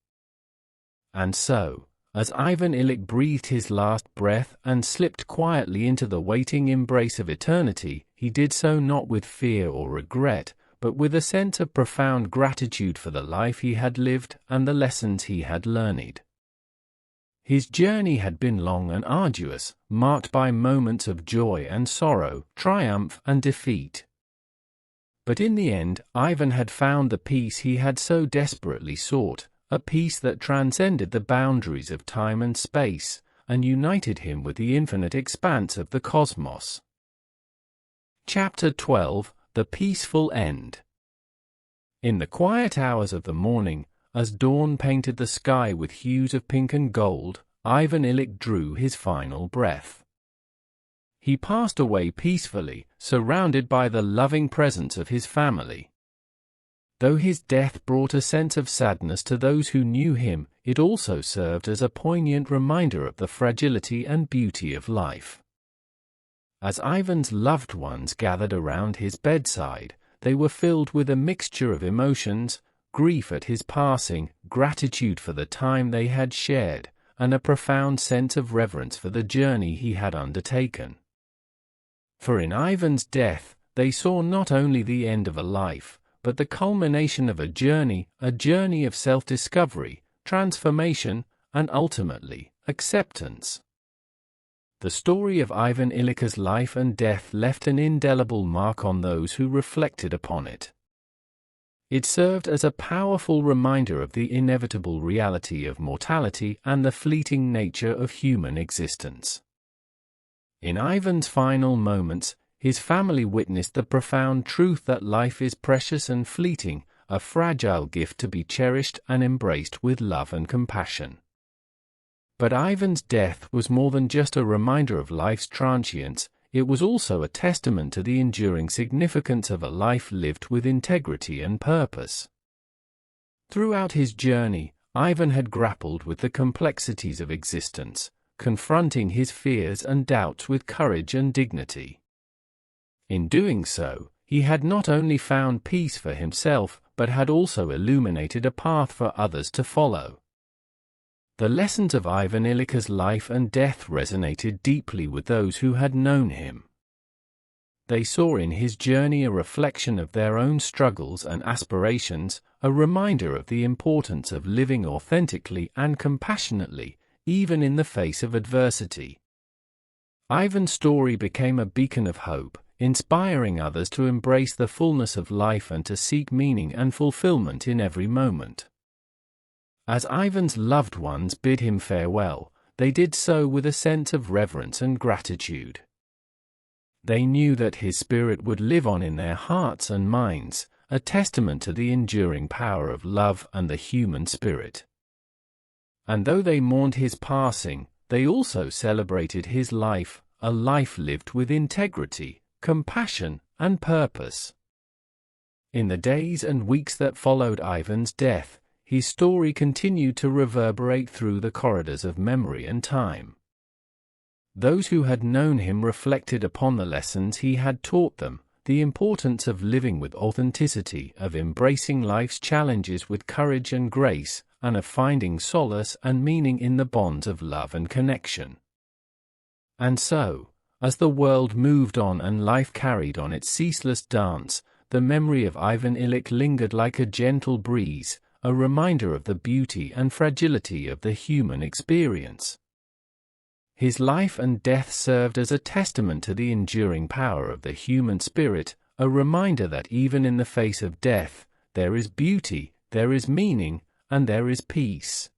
And so, as Ivan Ilyich breathed his last breath and slipped quietly into the waiting embrace of eternity, he did so not with fear or regret, but with a sense of profound gratitude for the life he had lived and the lessons he had learned. His journey had been long and arduous, marked by moments of joy and sorrow, triumph and defeat. But in the end, Ivan had found the peace he had so desperately sought, a peace that transcended the boundaries of time and space, and united him with the infinite expanse of the cosmos. Chapter 12: The Peaceful End. In the quiet hours of the morning, as dawn painted the sky with hues of pink and gold, Ivan Ilyich drew his final breath. He passed away peacefully, surrounded by the loving presence of his family. Though his death brought a sense of sadness to those who knew him, it also served as a poignant reminder of the fragility and beauty of life. As Ivan's loved ones gathered around his bedside, they were filled with a mixture of emotions: grief at his passing, gratitude for the time they had shared, and a profound sense of reverence for the journey he had undertaken. For in Ivan's death, they saw not only the end of a life, but the culmination of a journey of self-discovery, transformation, and ultimately, acceptance. The story of Ivan Ilych's life and death left an indelible mark on those who reflected upon it. It served as a powerful reminder of the inevitable reality of mortality and the fleeting nature of human existence. In Ivan's final moments, his family witnessed the profound truth that life is precious and fleeting, a fragile gift to be cherished and embraced with love and compassion. But Ivan's death was more than just a reminder of life's transience, it was also a testament to the enduring significance of a life lived with integrity and purpose. Throughout his journey, Ivan had grappled with the complexities of existence, confronting his fears and doubts with courage and dignity. In doing so, he had not only found peace for himself, but had also illuminated a path for others to follow. The lessons of Ivan Ilych's life and death resonated deeply with those who had known him. They saw in his journey a reflection of their own struggles and aspirations, a reminder of the importance of living authentically and compassionately, even in the face of adversity. Ivan's story became a beacon of hope, inspiring others to embrace the fullness of life and to seek meaning and fulfillment in every moment. As Ivan's loved ones bid him farewell, they did so with a sense of reverence and gratitude. They knew that his spirit would live on in their hearts and minds, a testament to the enduring power of love and the human spirit. And though they mourned his passing, they also celebrated his life, a life lived with integrity, compassion, and purpose. In the days and weeks that followed Ivan's death, his story continued to reverberate through the corridors of memory and time. Those who had known him reflected upon the lessons he had taught them, the importance of living with authenticity, of embracing life's challenges with courage and grace, and of finding solace and meaning in the bonds of love and connection. And so, as the world moved on and life carried on its ceaseless dance, the memory of Ivan Ilyich lingered like a gentle breeze, a reminder of the beauty and fragility of the human experience. His life and death served as a testament to the enduring power of the human spirit, a reminder that even in the face of death, there is beauty, there is meaning, and there is peace.